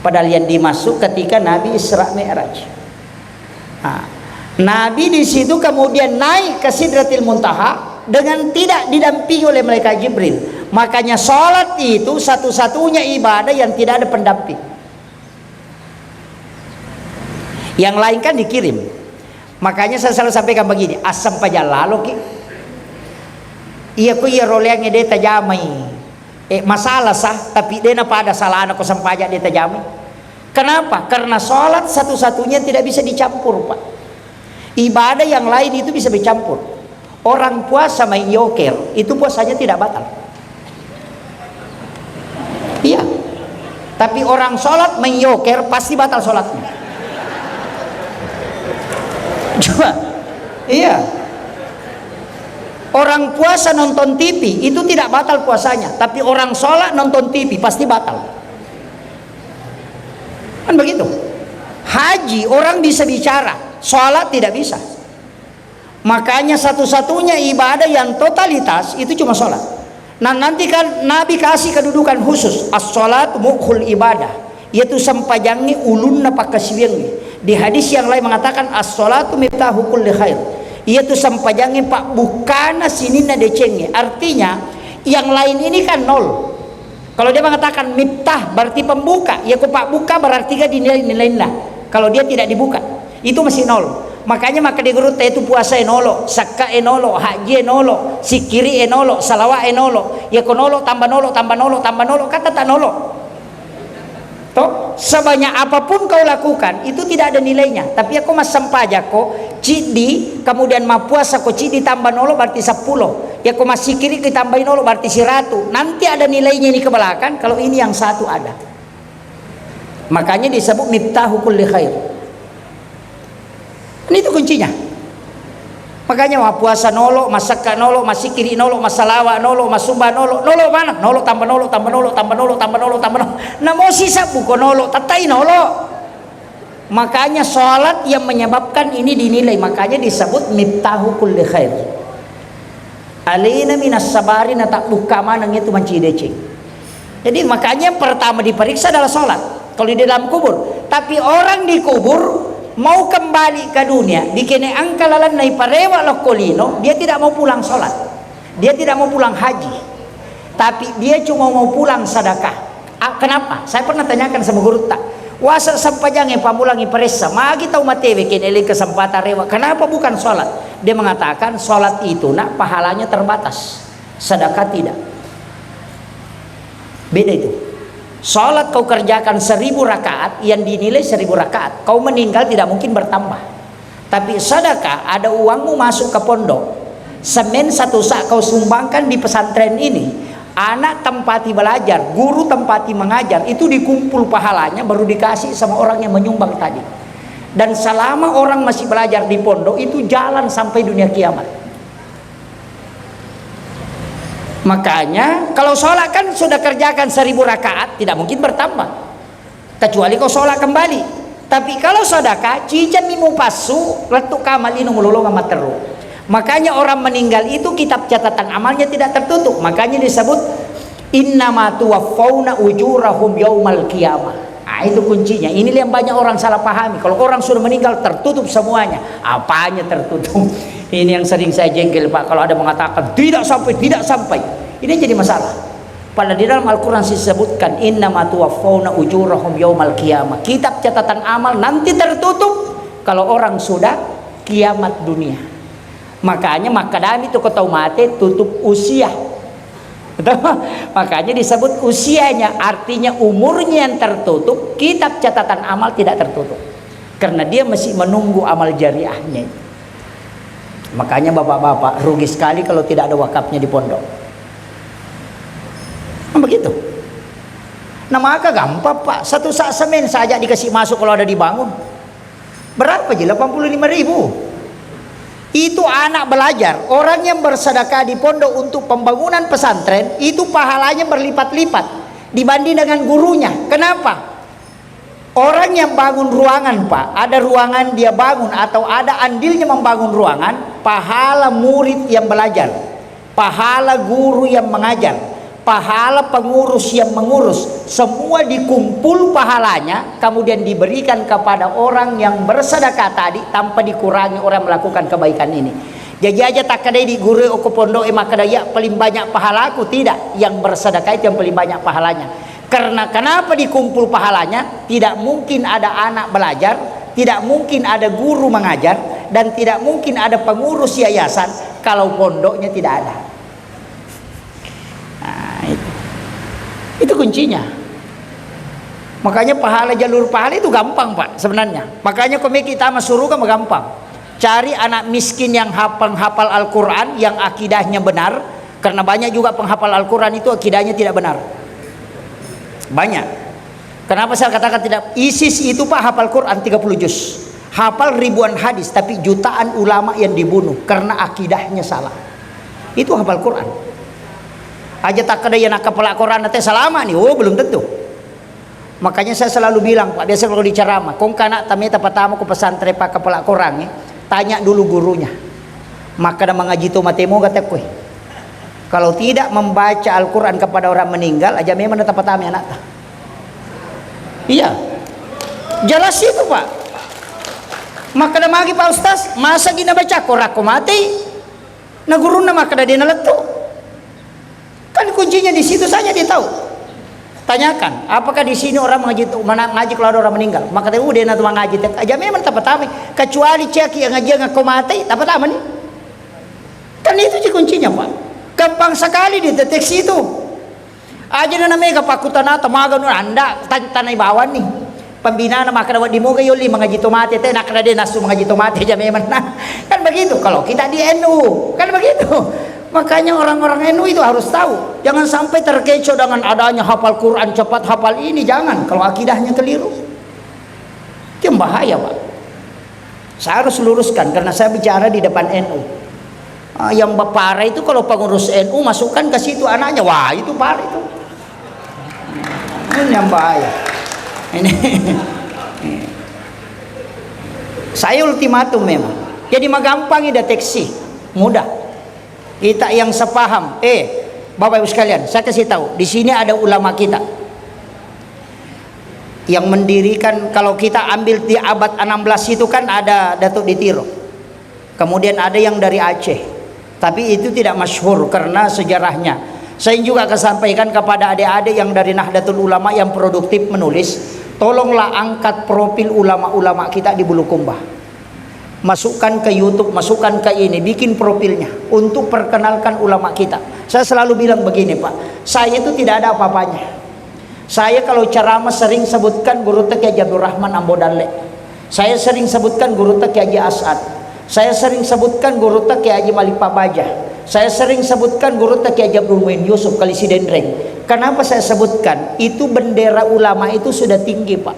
Padahal yang dimaksud ketika Nabi Isra Mi'raj. Nabi di situ kemudian naik ke Sidratil Muntaha dengan tidak didampingi oleh malaikat Jibril. Makanya sholat itu satu-satunya ibadah yang tidak ada pendamping. Yang lain kan dikirim. Makanya saya selalu sampaikan begini, asam pajalalo ki. Iya ko iya roleangnya dia tajamai. Masalah sah, tapi dia napa ada salah anak ko sampajak dia tajamai. Kenapa? Karena sholat satu-satunya tidak bisa dicampur, Pak. Ibadah yang lain itu bisa dicampur. Orang puasa main yoker, itu puasanya tidak batal. Iya. Tapi orang sholat main yoker pasti batal sholatnya. Coba. Iya. Orang puasa nonton TV itu tidak batal puasanya, tapi orang sholat nonton TV pasti batal. Kan begitu. Haji orang bisa bicara, sholat tidak bisa. Makanya satu-satunya ibadah yang totalitas itu cuma sholat. Nah nanti kan Nabi kasih kedudukan khusus, as-sholat mukhul ibadah, yaitu sampajangi ulunna pakasiwengi. Di hadis yang lain mengatakan as-sholatu miftahu kulli khair. Yaitu sampajangin pak bukana sinina decengi. Artinya yang lain ini kan nol. Kalau dia mengatakan miftah berarti pembuka, ya kok pak buka berarti kan dinilai lah. Kalau dia tidak dibuka, itu masih nol. Makanya maka di guru itu puasa enolo, zakka enolo, haji enolo, sikiri enolo, salawat enolo. Ya kok nolo tambah nolo tambah nolo tambah nolo, kata tak nolo. Toh sebanyak apapun kau lakukan itu tidak ada nilainya. Tapi aku mas sampaja ko cidi kemudian ma puasa ko cidi tambah nolo berarti 10. Ya ko masih kiri ditambah nolo berarti 100. Nanti ada nilainya ini ke belakang. Kalau ini yang satu ada. Makanya disebut miftahu kulli khair. Ini itu kuncinya. Makanya ma puasa nolo, masakka nolo, masih kiri nolo, masalawa nolo, masumba nolo, nolo mana? Nolo tambah nolo tambah nolo tambah nolo tambah nolo tambah nolo. Nah mau sisa buko nolo, tatai nolo. Makanya sholat yang menyebabkan ini dinilai, makanya disebut miftahu kulli khair. Alina minas sabarin tak buka mana itu mancidece. Jadi makanya pertama diperiksa adalah sholat. Kalau di dalam kubur, tapi orang di kubur mau kembali ke dunia dikene angkalalan nai parewa lokolino, dia tidak mau pulang sholat, dia tidak mau pulang haji, tapi dia cuma mau pulang sedekah. Kenapa? Saya pernah tanyakan sama guru tak wasa sampajangnya pamulangi peresa magi tahu matewe kene kesempatan rewa, kenapa bukan sholat? Dia mengatakan sholat itu nak pahalanya terbatas, sedekah tidak. Beda itu. Sholat kau kerjakan 1000 rakaat yang dinilai 1000 rakaat, kau meninggal tidak mungkin bertambah. Tapi sedekah ada uangmu masuk ke pondok, semen 1 sak kau sumbangkan di pesantren ini, anak tempati belajar, guru tempati mengajar, itu dikumpul pahalanya baru dikasih sama orang yang menyumbang tadi. Dan selama orang masih belajar di pondok itu jalan sampai dunia kiamat. Makanya kalau sholat kan sudah kerjakan 1000 rakaat tidak mungkin bertambah kecuali kau sholat kembali. Tapi kalau sedekah cijan mimu pasu letuk kamalinu mululung amat teru. Makanya orang meninggal itu kitab catatan amalnya tidak tertutup. Makanya disebut innama tuwaffawna ujurahum yaumal qiyamah. Itu kuncinya. Ini yang banyak orang salah pahami. Kalau orang sudah meninggal tertutup semuanya. Apanya tertutup? Ini yang sering saya jengkel Pak. Kalau ada mengatakan tidak sampai. Ini jadi masalah. Padahal di dalam Al-Quran disebutkan innama tuwaffawna ujurahum yaumal qiyamah. Kitab catatan amal nanti tertutup kalau orang sudah kiamat dunia. Makanya makadami itu kau mati tutup usia. Betul? Makanya disebut usianya, artinya umurnya yang tertutup, kitab catatan amal tidak tertutup. Karena dia masih menunggu amal jariahnya. Makanya bapak-bapak rugi sekali kalau tidak ada wakafnya di pondok. Begitu. Nah maka gampang Pak, satu sak semen saja dikasih masuk kalau ada dibangun. Berapa aja? 85.000. Itu anak belajar. Orang yang bersedekah di pondok untuk pembangunan pesantren itu pahalanya berlipat-lipat dibanding dengan gurunya. Kenapa? Orang yang bangun ruangan Pak, ada ruangan dia bangun atau ada andilnya membangun ruangan, pahala murid yang belajar, pahala guru yang mengajar, pahala pengurus yang mengurus, semua dikumpul pahalanya, kemudian diberikan kepada orang yang bersedekah tadi tanpa dikurangi orang melakukan kebaikan ini. Jadi aja tak kadai di guru oko pondok maka daya paling banyak pahalaku, tidak, yang bersedekah itu yang paling banyak pahalanya. Karena kenapa dikumpul pahalanya? Tidak mungkin ada anak belajar, tidak mungkin ada guru mengajar, dan tidak mungkin ada pengurus yayasan kalau pondoknya tidak ada. Nah, itu kuncinya. Makanya pahala, jalur pahala itu gampang Pak sebenarnya. Makanya komik kita masuk surga gampang. Cari anak miskin yang penghafal Al-Quran, yang akidahnya benar. Karena banyak juga penghafal Al-Quran itu akidahnya tidak benar. Banyak. Kenapa saya katakan tidak? ISIS itu Pak hafal Quran 30 juz, hafal ribuan hadis, tapi jutaan ulama yang dibunuh karena akidahnya salah. Itu hafal Quran. Aja tak ada yang nak kepala Quran nanti selama nih, oh belum tentu. Makanya saya selalu bilang Pak, biasa kalau diceramah, kong kanak tamita pertama ke pesantren Pak kepala Quran nih, tanya dulu gurunya. Maka ada mengaji tu matemu kata kue. Kalau tidak membaca Al-Quran kepada orang meninggal aja memang tetap pertama anak. Iya, jelas itu Pak. Maka ada magi Pak Ustaz, masa gina baca Quran aku mati, nah guru nama kada dia naletu. Kan kuncinya di situ saja dia tahu. Tanyakan, apakah di sini orang ngaji kalau ada orang meninggal? Maka dia udah nanti ngaji aja memang tetap pertama. Kecuali cek yang ngaji yang aku mati, tak pertama nih. Kan itu sih kuncinya Pak. Gampang sekali dideteksi itu. Aja na namanya kapakutan na tamaga nun anda tanay bawan nih. Pembina na makadawat di moga yuli mengaji tomate teh nak dia nasu mengaji tomate aja memang nah. Kan begitu kalau kita di NU. Kan begitu. Makanya orang-orang NU itu harus tahu. Jangan sampai terkecoh dengan adanya hafal Quran cepat hafal ini, jangan kalau akidahnya keliru. Itu yang bahaya Pak. Saya harus luruskan karena saya bicara di depan NU. Yang parah itu kalau pengurus NU masukkan ke situ anaknya, wah itu parah itu. Ini yang bahaya. Ini saya ultimatum memang. Jadi gampang deteksi, mudah. Kita yang sepaham, Bapak Ibu sekalian, saya kasih tahu, di sini ada ulama kita yang mendirikan. Kalau kita ambil di abad 16 itu kan ada Datuk Ditiro. Kemudian ada yang dari Aceh. Tapi itu tidak masyhur karena sejarahnya. Saya juga akan sampaikan kepada adik-adik yang dari Nahdlatul Ulama yang produktif menulis, tolonglah angkat profil ulama-ulama kita di Bulukumba. Masukkan ke YouTube, masukkan ke ini, bikin profilnya untuk perkenalkan ulama kita. Saya selalu bilang begini Pak, saya itu tidak ada apa-apanya. Saya kalau ceramah sering sebutkan Guru Teki Haji Abdul Rahman Ambodalle. Saya sering sebutkan Guru Teki Haji As'ad. Saya sering sebutkan Guru Teki Haji Malik Pabaja. Saya sering sebutkan Guru Teki Haji Abdul Muin Yusuf Kalisi Dendreng. Kenapa saya sebutkan? Itu bendera ulama itu sudah tinggi Pak.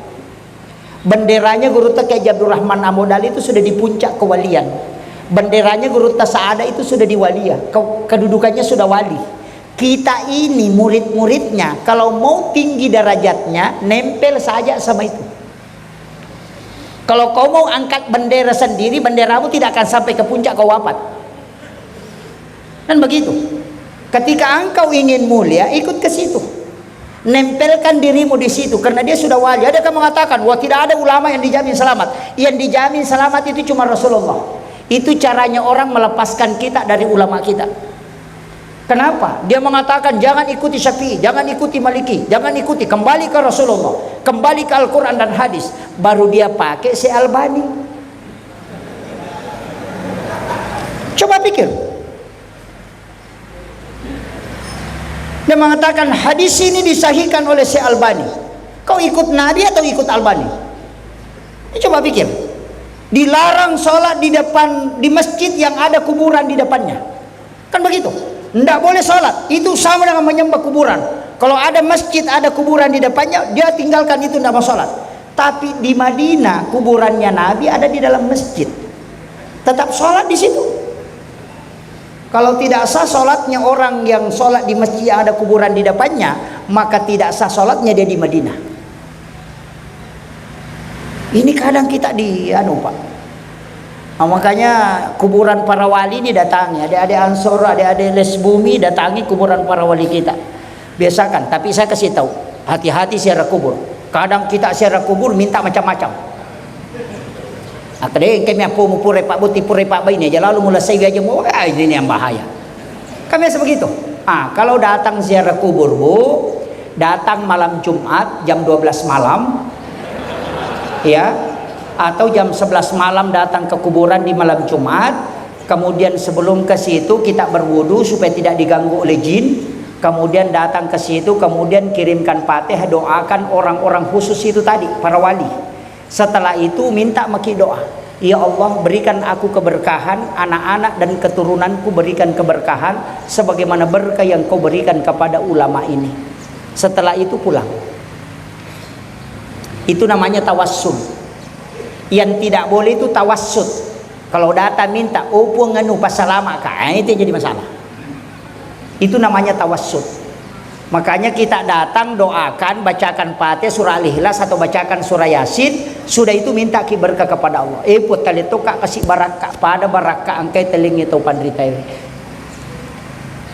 Benderanya Guru Teki Haji Abdul Rahman Amodali itu sudah di puncak kewalian. Benderanya Guru Tasaada itu sudah di walia. Kedudukannya sudah wali. Kita ini murid-muridnya kalau mau tinggi derajatnya nempel saja sama itu. Kalau kau mau angkat bendera sendiri, benderamu tidak akan sampai ke puncak kau wafat. Dan begitu. Ketika engkau ingin mulia, ikut ke situ. Nempelkan dirimu di situ karena dia sudah wali. Adakah mengatakan, wah tidak ada ulama yang dijamin selamat. Yang dijamin selamat itu cuma Rasulullah. Itu caranya orang melepaskan kita dari ulama kita. Kenapa? Dia mengatakan jangan ikuti Syafi'i, jangan ikuti Maliki, jangan ikuti, kembali ke Rasulullah, kembali ke Al-Quran dan hadis. Baru dia pakai si Albani. Coba pikir. Dia mengatakan hadis ini disahihkan oleh si Albani. Kau ikut Nabi atau ikut Albani? Coba pikir. Dilarang sholat di depan, di masjid yang ada kuburan di depannya. Kan begitu? Tidak boleh sholat, itu sama dengan menyembah kuburan. Kalau ada masjid, ada kuburan di depannya, dia tinggalkan itu, tidak mau sholat. Tapi di Madinah, kuburannya Nabi ada di dalam masjid, tetap sholat di situ. Kalau tidak sah sholatnya orang yang sholat di masjid yang ada kuburan di depannya, maka tidak sah sholatnya dia di Madinah. Ini kadang kita Pak. Makanya kuburan para wali ini datangi, adik-adik Ansor, adik-adik Les Bumi datangi kuburan para wali kita. Biasakan, tapi saya kasih tahu, hati-hati ziarah kubur. Kadang kita ziarah kubur minta macam-macam. Kadang kami apa mau pure Pak Buti pure Pak Bayi ini aja lalu mulai saya aja mau ini yang bahaya. Kami biasa begitu. Kalau datang ziarah kubur Bu, datang malam Jumat jam 12 malam, ya. Atau jam 11 malam datang ke kuburan di malam Jumat. Kemudian sebelum ke situ kita berwudu supaya tidak diganggu oleh jin. Kemudian datang ke situ, kemudian kirimkan Fatihah, doakan orang-orang khusus itu tadi, para wali. Setelah itu minta maki doa. Ya Allah, berikan aku keberkahan, anak-anak dan keturunanku berikan keberkahan sebagaimana berkah yang kau berikan kepada ulama ini. Setelah itu pulang. Itu namanya tawassul. Yang tidak boleh itu tawassut. Kalau datang minta opo nganu pasalama itu jadi masalah. Itu namanya tawassut. Makanya kita datang doakan, bacakan Fatihah, surah Al-Ikhlas atau bacakan surah Yasin, sudah itu minta berkah kepada Allah. Put kali toka kasih barakah pada barakah angkai telingi tau pandritai.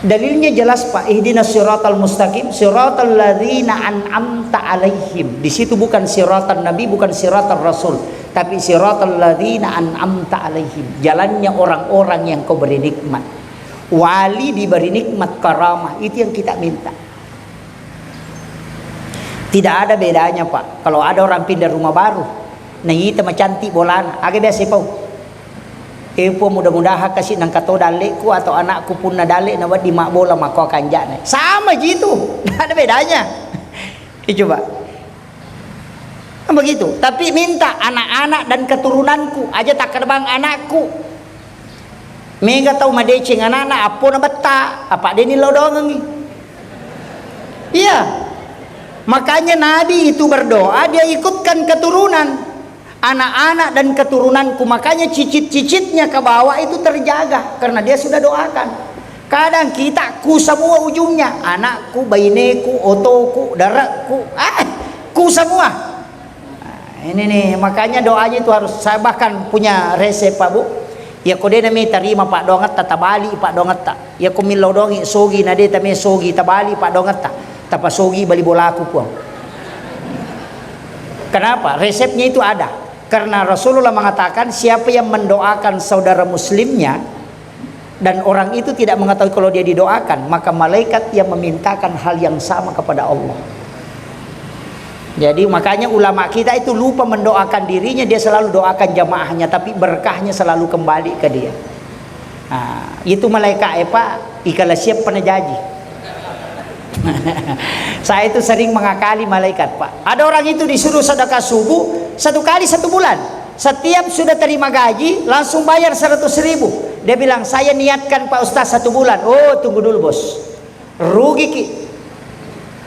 Dalilnya jelas Pak, ihdinas siratal mustaqim, siratal ladzina an'amta alaihim. Di situ bukan siratal nabi, bukan siratal rasul, tapi siratal ladzina an'amta alaihim. Jalannya orang-orang yang kau beri nikmat. Wali diberi nikmat karamah, itu yang kita minta. Tidak ada bedanya Pak. Kalau ada orang pindah rumah baru, nah itu cantik bolan, agak biasa Pak. Epo mudah-mudahan kasih nang kato dalekku atau anakku pun na dalek na di mak bola mak kau akan jana. Sama gitu, tidak ada bedanya. Coba. Begitu. Tapi minta anak-anak dan keturunanku aja tak kerbang anakku. Mega tahu madecing anak-anak apa na beta, apa dia ni lodong ni. Iya. Makanya Nabi itu berdoa, dia ikutkan keturunan. Anak-anak dan keturunanku, makanya cicit-cicitnya ke bawah itu terjaga karena dia sudah doakan. Kadang kita ku semua ujungnya, anakku, bayineku, otoku, darakku, ku semua. Ini nih, makanya doanya itu harus, saya bahkan punya resep Pak Bu. Ya kode nami terima Pak dongat tatabali Pak dongat ta. Ya ko milaw dongi sogi nade tami sogi tabali Pak dongat ta. Tapa sogi bali bolaku po. Kenapa? Resepnya itu ada. Karena Rasulullah mengatakan siapa yang mendoakan saudara muslimnya dan orang itu tidak mengetahui kalau dia didoakan, maka malaikat yang memintakan hal yang sama kepada Allah. Jadi makanya ulama kita itu lupa mendoakan dirinya, dia selalu doakan jamaahnya, tapi berkahnya selalu kembali ke dia. Itu malaikat Pak, ikalah siap penajaji. Saya itu sering mengakali malaikat Pak. Ada orang itu disuruh sedekah subuh 1 kali 1 bulan. Setiap sudah terima gaji langsung bayar 100.000. Dia bilang saya niatkan Pak Ustaz 1 bulan. Oh tunggu dulu bos, rugi ki.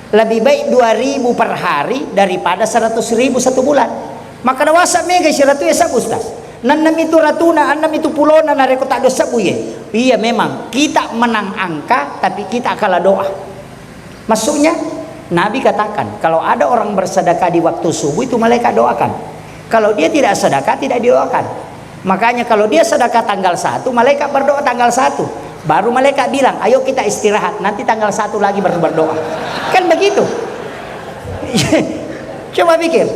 Lebih baik 2.000 per hari daripada 100.000 1 bulan. Maka ada wasa mega siratu ya sab Ustaz. Nanam itu ratuna, anam itu pulona nareko tak dosa buye. Iya memang kita menang angka tapi kita kalah doa. Maksudnya Nabi katakan kalau ada orang bersedekah di waktu subuh itu malaikat doakan. Kalau dia tidak sedekah tidak didoakan. Makanya kalau dia sedekah tanggal 1 malaikat berdoa tanggal 1. Baru malaikat bilang ayo kita istirahat, nanti tanggal 1 lagi baru berdoa. Kan begitu. Coba pikir.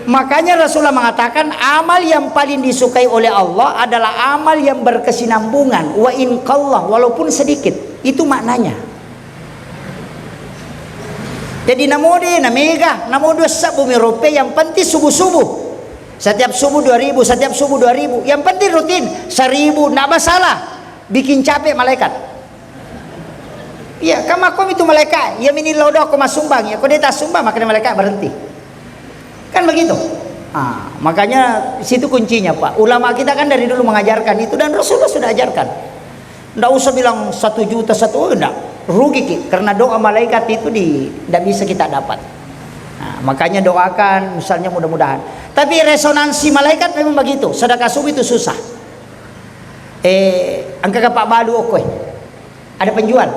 Makanya Rasulullah mengatakan amal yang paling disukai oleh Allah adalah amal yang berkesinambungan wa in qallah, walaupun sedikit. Itu maknanya. Jadi namode, namega, namodo sa bumi rope, yang penting subuh-subuh. Setiap subuh 2000, setiap subuh 2000. Yang penting rutin 1000, enggak masalah. Bikin capek malaikat. Iya, kamakom itu malaikat. Ya mini lodo aku masumbang ya. Kau dia tak sumbang makanya malaikat berhenti. Kan begitu. Makanya situ kuncinya Pak. Ulama kita kan dari dulu mengajarkan itu dan Rasulullah sudah ajarkan. Nggak usah bilang 1 juta enggak. Rugi Ki. Karena doa malaikat itu tidak bisa kita dapat. Makanya doakan misalnya mudah-mudahan. Tapi resonansi malaikat memang begitu. Sedekah subuh itu susah. Angka ke Pak Balu okey. Ada penjual.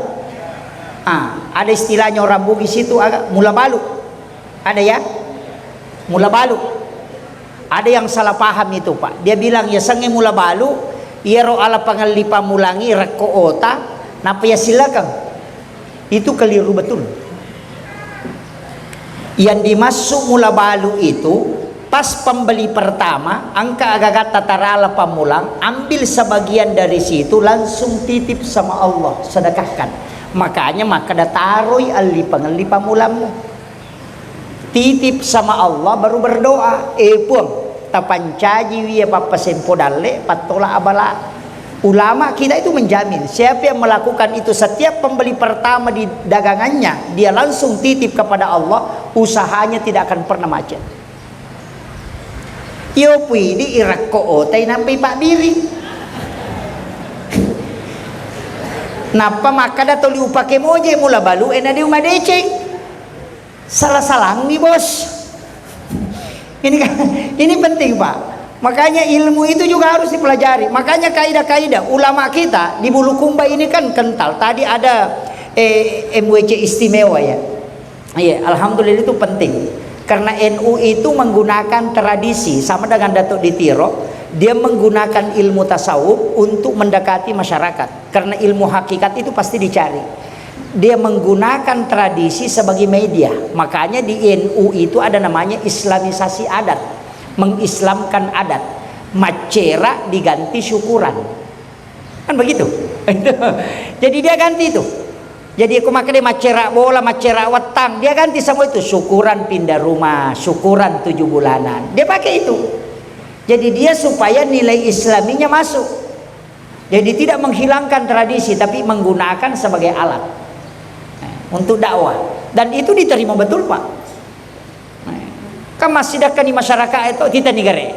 Ada istilahnya orang Bugis itu agak mula balu. Ada ya? Mula balu. Ada yang salah paham itu Pak. Dia bilang ya sange mula balu, ya ro ala pangalipa mulangi reko ota, napa ya silakan. Itu keliru betul. Yang dimasuk mula balu itu pas pembeli pertama, angka agak tatarala pamulang, ambil sebagian dari situ langsung titip sama Allah, sedekahkan. Makanya maka dataroi ali pamulamu. Titip sama Allah baru berdoa. Puang tapancaji wiya papasempo dalle patola abala. Ulama kita itu menjamin siapa yang melakukan itu setiap pembeli pertama di dagangannya, dia langsung titip kepada Allah, usahanya tidak akan pernah macet. Yo pui di irakko otai nampai Pak Biri. Napa maka dato liupake moje mula balu ena di rumah deceng. Salah-salah nih bos. Ini penting Pak. Makanya ilmu itu juga harus dipelajari. Makanya kaidah-kaidah ulama kita di Bulukumba ini kan kental. Tadi ada MWC istimewa ya. Iya, alhamdulillah itu penting. Karena NU itu menggunakan tradisi sama dengan Datuk Ditiro. Dia menggunakan ilmu tasawuf untuk mendekati masyarakat. Karena ilmu hakikat itu pasti dicari. Dia menggunakan tradisi sebagai media. Makanya di NU itu ada namanya islamisasi adat. Mengislamkan adat. Macera diganti syukuran. Kan begitu. Jadi dia ganti itu. Jadi aku makan dia macera bola, macera wetang. Dia ganti semua itu. Syukuran pindah rumah. Syukuran 7 bulanan. Dia pakai itu. Jadi dia supaya nilai islaminya masuk. Jadi tidak menghilangkan tradisi, tapi menggunakan sebagai alat untuk dakwah. Dan itu diterima betul Pak. Kan masih dekat di masyarakat itu kita negara.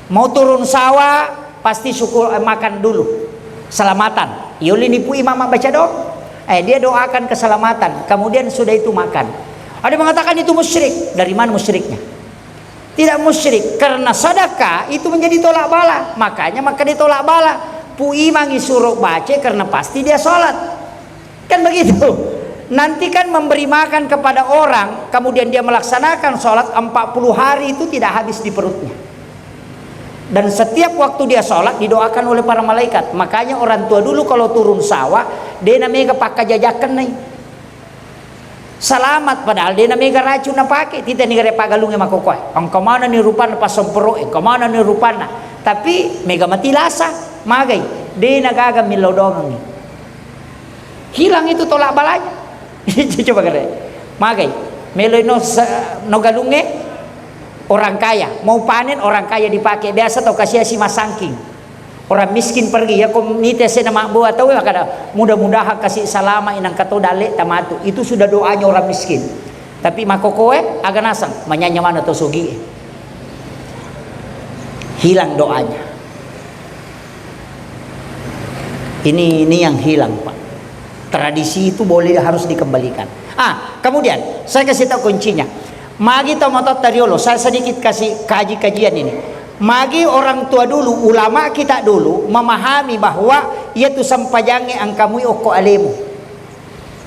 Mau turun sawah pasti syukur makan dulu. Selamatan. Yuli nipu imam baca doa. Dia doakan keselamatan. Kemudian sudah itu makan. Ada yang mengatakan itu musyrik. Dari mana musyriknya? Tidak musyrik karena sedekah itu menjadi tolak bala. Makanya maka ditolak bala. Pui mangi suruh baca karena pasti dia sholat. Kan begitu. Nanti kan memberi makan kepada orang, kemudian dia melaksanakan sholat 40 hari itu tidak habis di perutnya. Dan setiap waktu dia sholat didoakan oleh para malaikat. Makanya orang tua dulu kalau turun sawah, dia namanya kepaka jajakan nih. Selamat padahal dia namanya racun na pakai. Tidak negara pagalungnya makokoi. Ang kamana ni rupana pasomporo, kamana ni rupana. Tapi mega mati lasa, magai. Dia nagaga milodongang ni. Hilang itu tolak balanya. Coba kare. Magai. Meloy no galunge orang kaya. Mau panen orang kaya dipakai. Biasa tau kasih si masangking. Orang miskin pergi ya komunitas nama buat tahu kada mudah-mudahan kasih salama inang kato dale tamatu itu sudah doanya orang miskin. Tapi makokoe agak nasang manyanya mana to sugi. Hilang doanya. Ini yang hilang Pak. Tradisi itu boleh harus dikembalikan. Kemudian saya kasih tahu kuncinya. Magi tomatot tariolo saya sedikit kasih kajian ini. Magi orang tua dulu, ulama kita dulu memahami bahwa yaitu sampajange angkamu oko alemu.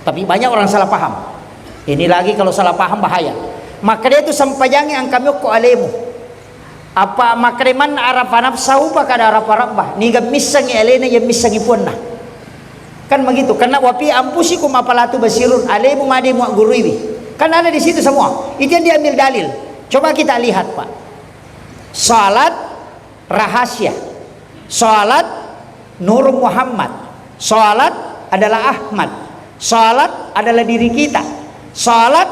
Tapi banyak orang salah paham. Ini lagi kalau salah paham bahaya. Maka dia itu sampajange angkamu oko alemu. Apa makreman arapanap saupa kada araparabah. Niga misangi alena ya misangi punna. Kan begitu. Karena wapi ampusi kum apalatu basirun alemu made mu guruiwi. Kan ada di situ semua. Itu yang diambil dalil. Coba kita lihat Pak. Salat rahasia, salat Nur Muhammad, salat adalah Ahmad. Salat adalah diri kita. Salat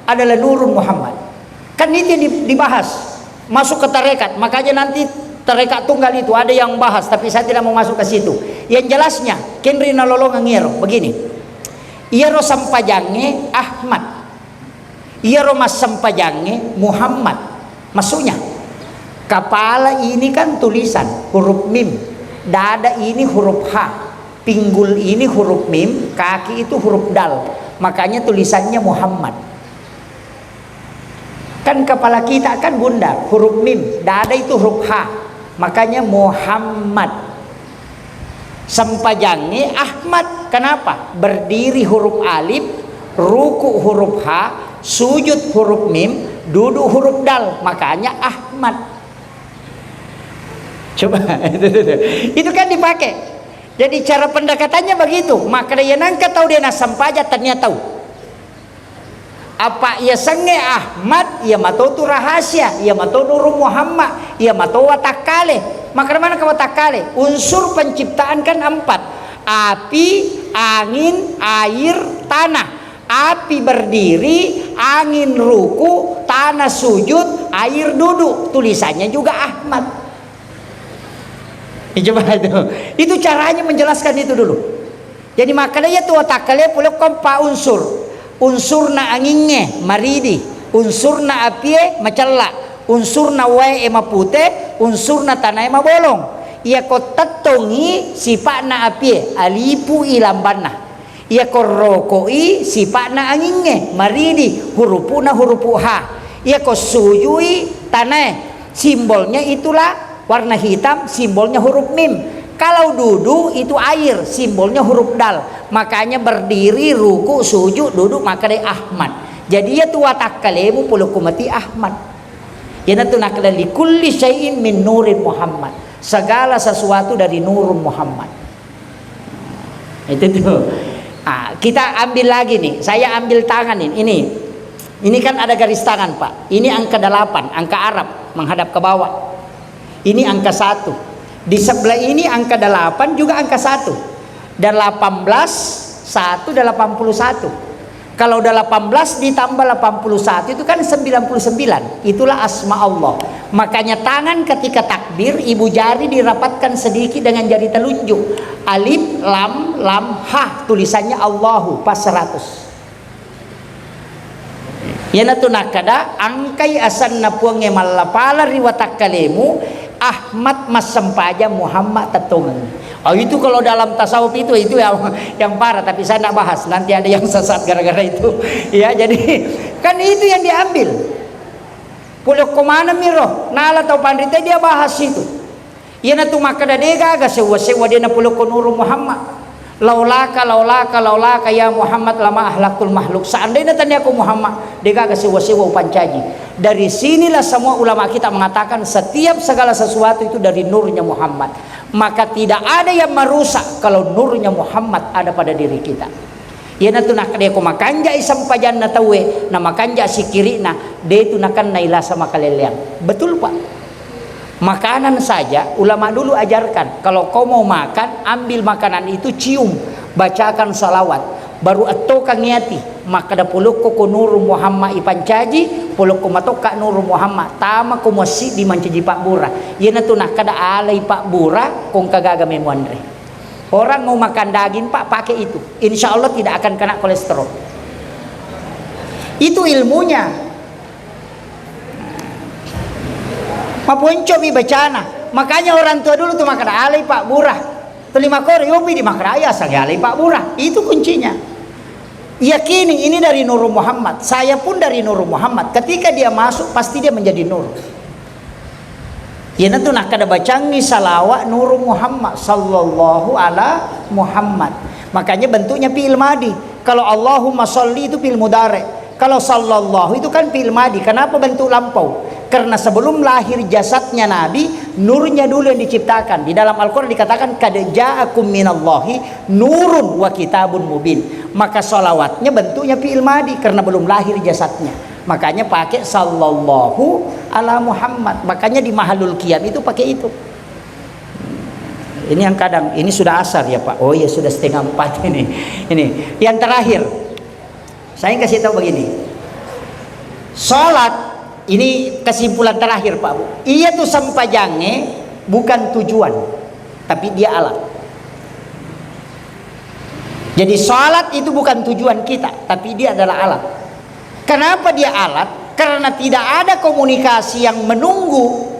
adalah nurun Muhammad. Kan itu yang dibahas. Masuk ke tarekat. Makanya nanti tarekat tunggal itu ada yang bahas, tapi saya tidak mau masuk ke situ. Yang jelasnya, kenri nololong ngero begini. Iero sampajange Ahmad. Iero mas sampajange Muhammad. Maksudnya, kepala ini kan tulisan huruf mim, dada ini huruf H, pinggul ini huruf mim, kaki itu huruf dal. Makanya tulisannya Muhammad. Kan kepala kita kan bundar, huruf mim, dada itu huruf H. Makanya Muhammad. Sampajange Ahmad. Kenapa? Berdiri huruf alif, ruku huruf H, sujud huruf mim, duduk huruf dal. Makanya Ahmad. Coba itu kan dipakai. Jadi cara pendekatannya begitu. Maka dia nangka tahu dia nasampaja ternyata tahu. Apa ia sange Ahmad, ia matau tu rahasia, ia matau nurul Muhammad, ia matau watakale. Maka mana ke watakale? Unsur penciptaan kan 4. Api, angin, air, tanah. Api berdiri, angin ruku, tanah sujud, air duduk. Tulisannya juga Ahmad. Coba itu. Itu caranya menjelaskan itu dulu. Jadi makanya tu watakale pula kompa unsur. Unsurna anginnya maridi, unsurna apie macalla, unsurna wae mapute, unsurna tanah mabolong. Ia ko tatongi sipakna apie alipu ilambana. Ia ko rokoi sipakna anginnya maridi, hurupuna hurupu ha. Ia ko sujui tanah, simbolnya itulah warna hitam, simbolnya huruf mim. Kalau duduk itu air, simbolnya huruf dal. Makanya berdiri, ruku, sujud, duduk maka dia Ahmad. Jadi ya tu watakkalemu pulukumati Ahmad. Ya natu nakala likulli syai'in min nurin Muhammad. Segala sesuatu dari nurun Muhammad. Itu tuh. Kita ambil lagi nih. Saya ambil tangan ini. Ini kan ada garis tangan, Pak. Ini angka 8, angka Arab menghadap ke bawah. Ini angka 1. Di sebelah ini angka 8 juga angka 1. Dan 18 1 dan 81. Kalau udah 18 ditambah 81 itu kan 99. Itulah asma Allah. Makanya tangan ketika takbir ibu jari dirapatkan sedikit dengan jari telunjuk. Alif lam lam ha tulisannya Allahu pas 100. Yana tu nakada angkai asanna puange malapala riwatakkalemu Ahmad mas sempaja Muhammad tatungan. Oh itu kalau dalam tasawuf itu yang parah, tapi saya tidak bahas. Nanti ada yang sesat gara-gara itu. Ya jadi kan itu yang diambil. Puluk kemana miro? Nala atau pandita dia bahas itu. Ia natu maka dadega aga sewa dia na puluk nuru Muhammad. Laulaka ya Muhammad lama ahlakul makhluk. Seandainya tanya aku Muhammad, dia gak sewa pancaji. Dari sinilah semua ulama kita mengatakan setiap segala sesuatu itu dari nurnya Muhammad. Maka tidak ada yang merusak kalau nurnya Muhammad ada pada diri kita. Ya natu nak dia ko makanja isam pajan na tawe na makanja sikirina dia itu nakan naila sama kaleleang. Betul Pak? Makanan saja ulama dulu ajarkan, kalau kau mau makan ambil makanan itu cium, bacakan salawat, baru atau kang niati maka da puluk ko nuru Muhammad ipancaji puluk ko matoka nuru Muhammad tama ko mosi di mancaji Pak Bura. Yana tu nak kada alai Pak Bura kong kagaga memuandre. Orang mau makan daging Pak pakai itu, insya Allah tidak akan kena kolesterol. Itu ilmunya. Mapunco mi bacana. Makanya orang tua dulu tuh makan alai Pak Burah. Terima kore yopi di makan ayah sang alai Pak Burah. Itu kuncinya. Yakini ini dari Nurul Muhammad. Saya pun dari Nurul Muhammad. Ketika dia masuk pasti dia menjadi nur. Ya nanti nak kada bacangi salawat Nurul Muhammad sallallahu ala Muhammad. Makanya bentuknya fi'il madi. Kalau Allahumma sholli itu fi'il mudhari'. Kalau sallallahu itu kan fi'il madi. Kenapa bentuk lampau? Karena sebelum lahir jasadnya Nabi, nurnya dulu yang diciptakan. Di dalam Al-Quran dikatakan kad ja'akum minallahi nurun wa kitabun mubin. Maka salawatnya bentuknya fi'il madi karena belum lahir jasadnya. Makanya pakai sallallahu ala Muhammad. Makanya di mahalul qiyam itu pakai itu. Ini yang kadang, ini sudah asar ya Pak. Oh iya sudah 3:30 ini. Ini yang terakhir. Saya kasih tahu begini. Sholat ini kesimpulan terakhir Pak Bu. Iya tuh sampajange bukan tujuan, tapi dia alat. Jadi sholat itu bukan tujuan kita, tapi dia adalah alat. Kenapa dia alat? Karena tidak ada komunikasi yang menunggu.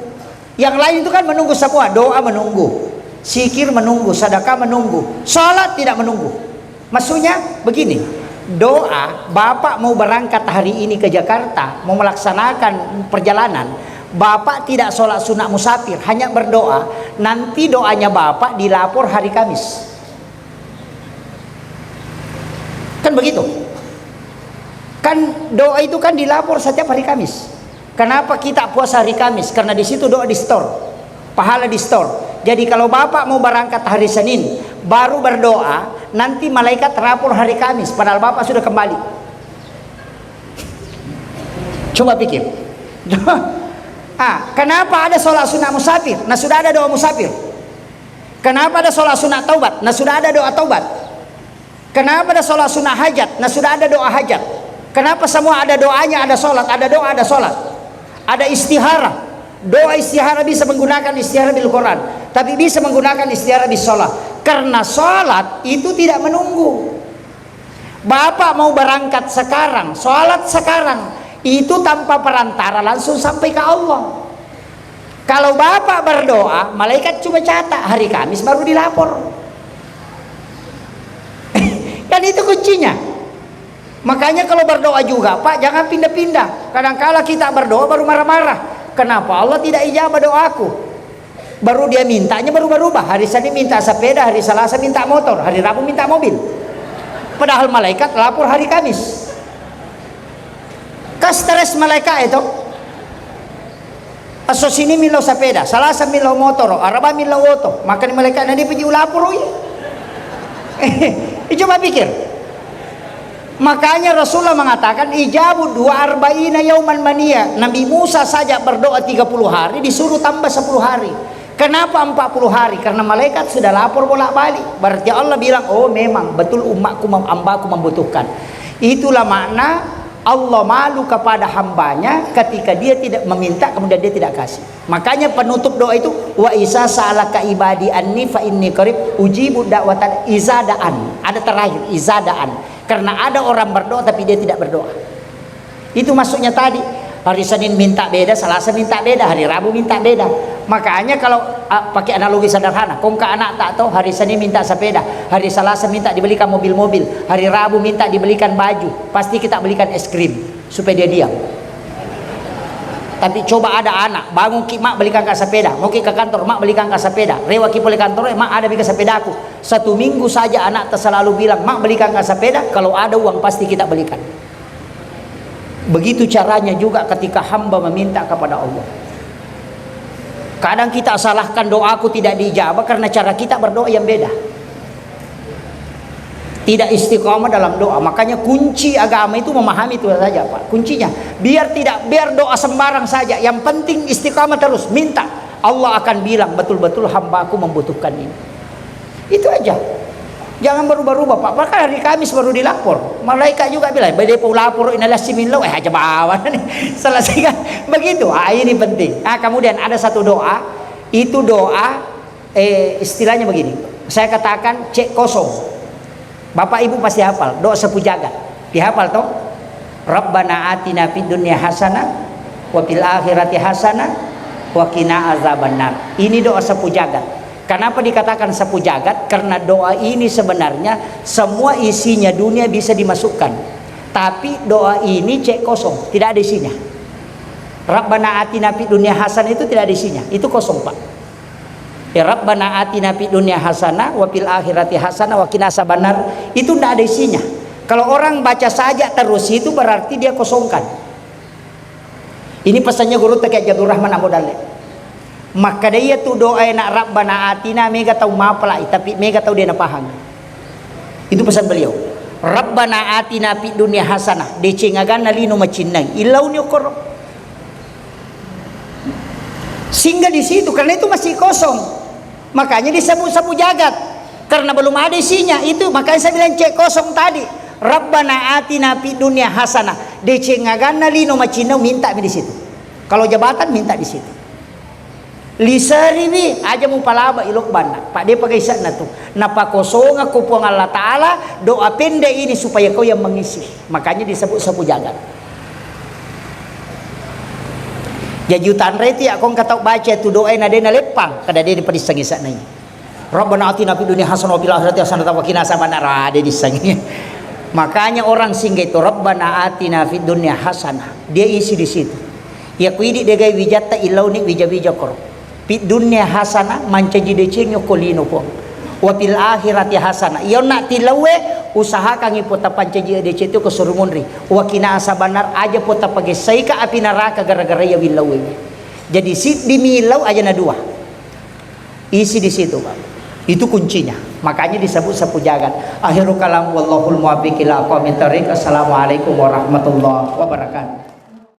Yang lain itu kan menunggu semua. Doa menunggu, zikir menunggu, sedekah menunggu. Sholat tidak menunggu. Maksudnya begini, doa, Bapak mau berangkat hari ini ke Jakarta, mau melaksanakan perjalanan, Bapak tidak sholat sunat musafir, hanya berdoa. Nanti doanya Bapak dilapor hari Kamis. Kan begitu. Kan doa itu kan dilapor setiap hari Kamis. Kenapa kita puasa hari Kamis? Karena di situ doa di store, pahala di store. Jadi kalau Bapak mau berangkat hari Senin, baru berdoa, nanti malaikat rapor hari Kamis, padahal Bapak sudah kembali. Coba pikir. Kenapa ada sholat sunat musafir? Nah sudah ada doa musafir. Kenapa ada sholat sunat taubat? Nah sudah ada doa taubat. Kenapa ada sholat sunat hajat? Nah sudah ada doa hajat. Kenapa semua ada doanya, ada sholat, ada doa, ada sholat. Ada istihara. Doa istihara bisa menggunakan istihara bil Quran, tapi bisa menggunakan istihara di sholat. Karena sholat itu tidak menunggu. Bapak mau berangkat sekarang, sholat sekarang, itu tanpa perantara langsung sampai ke Allah. Kalau Bapak berdoa, malaikat cuma catat hari Kamis baru dilapor. Kan itu kuncinya. Makanya kalau berdoa juga Pak, jangan pindah-pindah. Kadang-kala kita berdoa baru marah-marah. Kenapa Allah tidak ijabah doaku? Baru dia mintanya baru berubah. Hari Senin minta sepeda, hari Selasa minta motor, hari Rabu minta mobil. Padahal malaikat lapor hari Kamis. Stres malaikat itu. Aso sini milo sepeda, Selasa milo motor, Rabu milo auto. Maka malaikat nanti pergi lapor. Coba pikir. Makanya Rasulullah mengatakan ijabut 42 yauman mania. Nabi Musa saja berdoa 30 hari disuruh tambah 10 hari. Kenapa 40 hari? Karena malaikat sudah lapor bolak-balik. Berarti Allah bilang, oh memang betul umatku, hambaku membutuhkan. Itulah makna Allah malu kepada hambanya ketika dia tidak meminta kemudian dia tidak kasih. Makanya penutup doa itu wa isa sa'alaka ibadi anni fa inni qarib ujibu da'watan izadaan. Ada terakhir izadaan. Karena ada orang berdoa tapi dia tidak berdoa. Itu maksudnya tadi. Hari Senin minta beda, Selasa minta beda, hari Rabu minta beda. Makanya kalau pakai analogi sederhana, kong ke anak tak tahu hari Senin minta sepeda, hari Selasa minta dibelikan mobil-mobil, hari Rabu minta dibelikan baju, pasti kita belikan es krim supaya dia diam. Tapi coba ada anak bangun ki mak belikan ke sepeda, mau ke kantor mak belikan ke sepeda, rewa ki boleh kantor mak ada belikan sepedaku. 1 minggu saja anak selalu bilang mak belikan ke sepeda, kalau ada uang pasti kita belikan. Begitu caranya juga ketika hamba meminta kepada Allah. Kadang kita salahkan doaku tidak dijawab karena cara kita berdoa yang beda. Tidak istiqomah dalam doa. Makanya kunci agama itu memahami itu saja Pak. Kuncinya biar doa sembarang saja. Yang penting istiqomah terus minta. Allah akan bilang betul-betul hambaku membutuhkan ini. Itu aja. Jangan berubah-ubah Pak. Bahkan hari Kamis baru dilapor. Malaikat juga bilang, "Bade pau lapor inalah simillo." Aja bawa nih. Selesaikan. Begitu. Ini penting. Kemudian ada satu doa. Itu doa istilahnya begini. Saya katakan cek kosong. Bapak Ibu pasti hafal. Doa sepu jagat. Dihafal toh? Rabbana atina fid dunya hasanah wa fil akhirati hasanah wa qina azabannar. Ini doa sepu jagat. Kenapa dikatakan sapu jagat? Karena doa ini sebenarnya semua isinya dunia bisa dimasukkan. Tapi doa ini cek kosong, tidak ada isinya. Rabbana atina fid dunya hasanah itu tidak ada isinya, itu kosong Pak. Ya Rabbana atina fid dunya hasanah wa fil akhirati hasanah wa qina azabannar, itu tidak ada isinya. Kalau orang baca saja terus itu berarti dia kosongkan. Ini pesannya guru Taqi Jadur Rahman Abu Dalek. Maka dia tu doa nak Rabbana atina mega tahu mapalai tapi mega tahu dia nak paham. Itu pesan beliau. Rabbana atina fid dunya hasanah decengagan nalino macinang ilau ni okor. Sehingga di situ karena itu masih kosong. Makanya disebut sapu jagat karena belum ada isinya itu. Makanya saya bilang cek kosong tadi. Rabbana atina fid dunya hasanah. DC ngagana lino macina minta di situ. Kalau jabatan minta di situ. Lisari ni aja mu palaba ilok bana. Pak dia pakai isat na tu. Napa kosong aku puang Allah Ta'ala doa pendek ini supaya kau yang mengisi. Makanya disebut sapu jagat. Ya jutaan reti aku kata baca tu doa na dena lepang kada dia dipadisang isat na ini. Rabbana atina fid dunya hasanah wa fil akhirati hasanah wa qina azabannar ada disang. Makanya orang singgah itu Rabbana atina fid dunya hasanah. Dia isi di situ. Ya kuidi degai wijata ilau ni wija-wija kor. Fid dunya hasanah mancaji decengyo kolino po. Wa fil akhirati hasanah. Iyo nak tilawe usaha kang ipota pancaji dece itu kesurumun ri. Wa qina azabannar aja pota pagesai ka api neraka gara-gara ya wilawe. Jadi si di milau aja na dua. Isi di situ, Pak. Itu kuncinya. Makanya disebut sapu jagat. Akhirul kalam wallahul muwaffiq ila aqwamit thoriq. Assalamualaikum warahmatullahi wabarakatuh.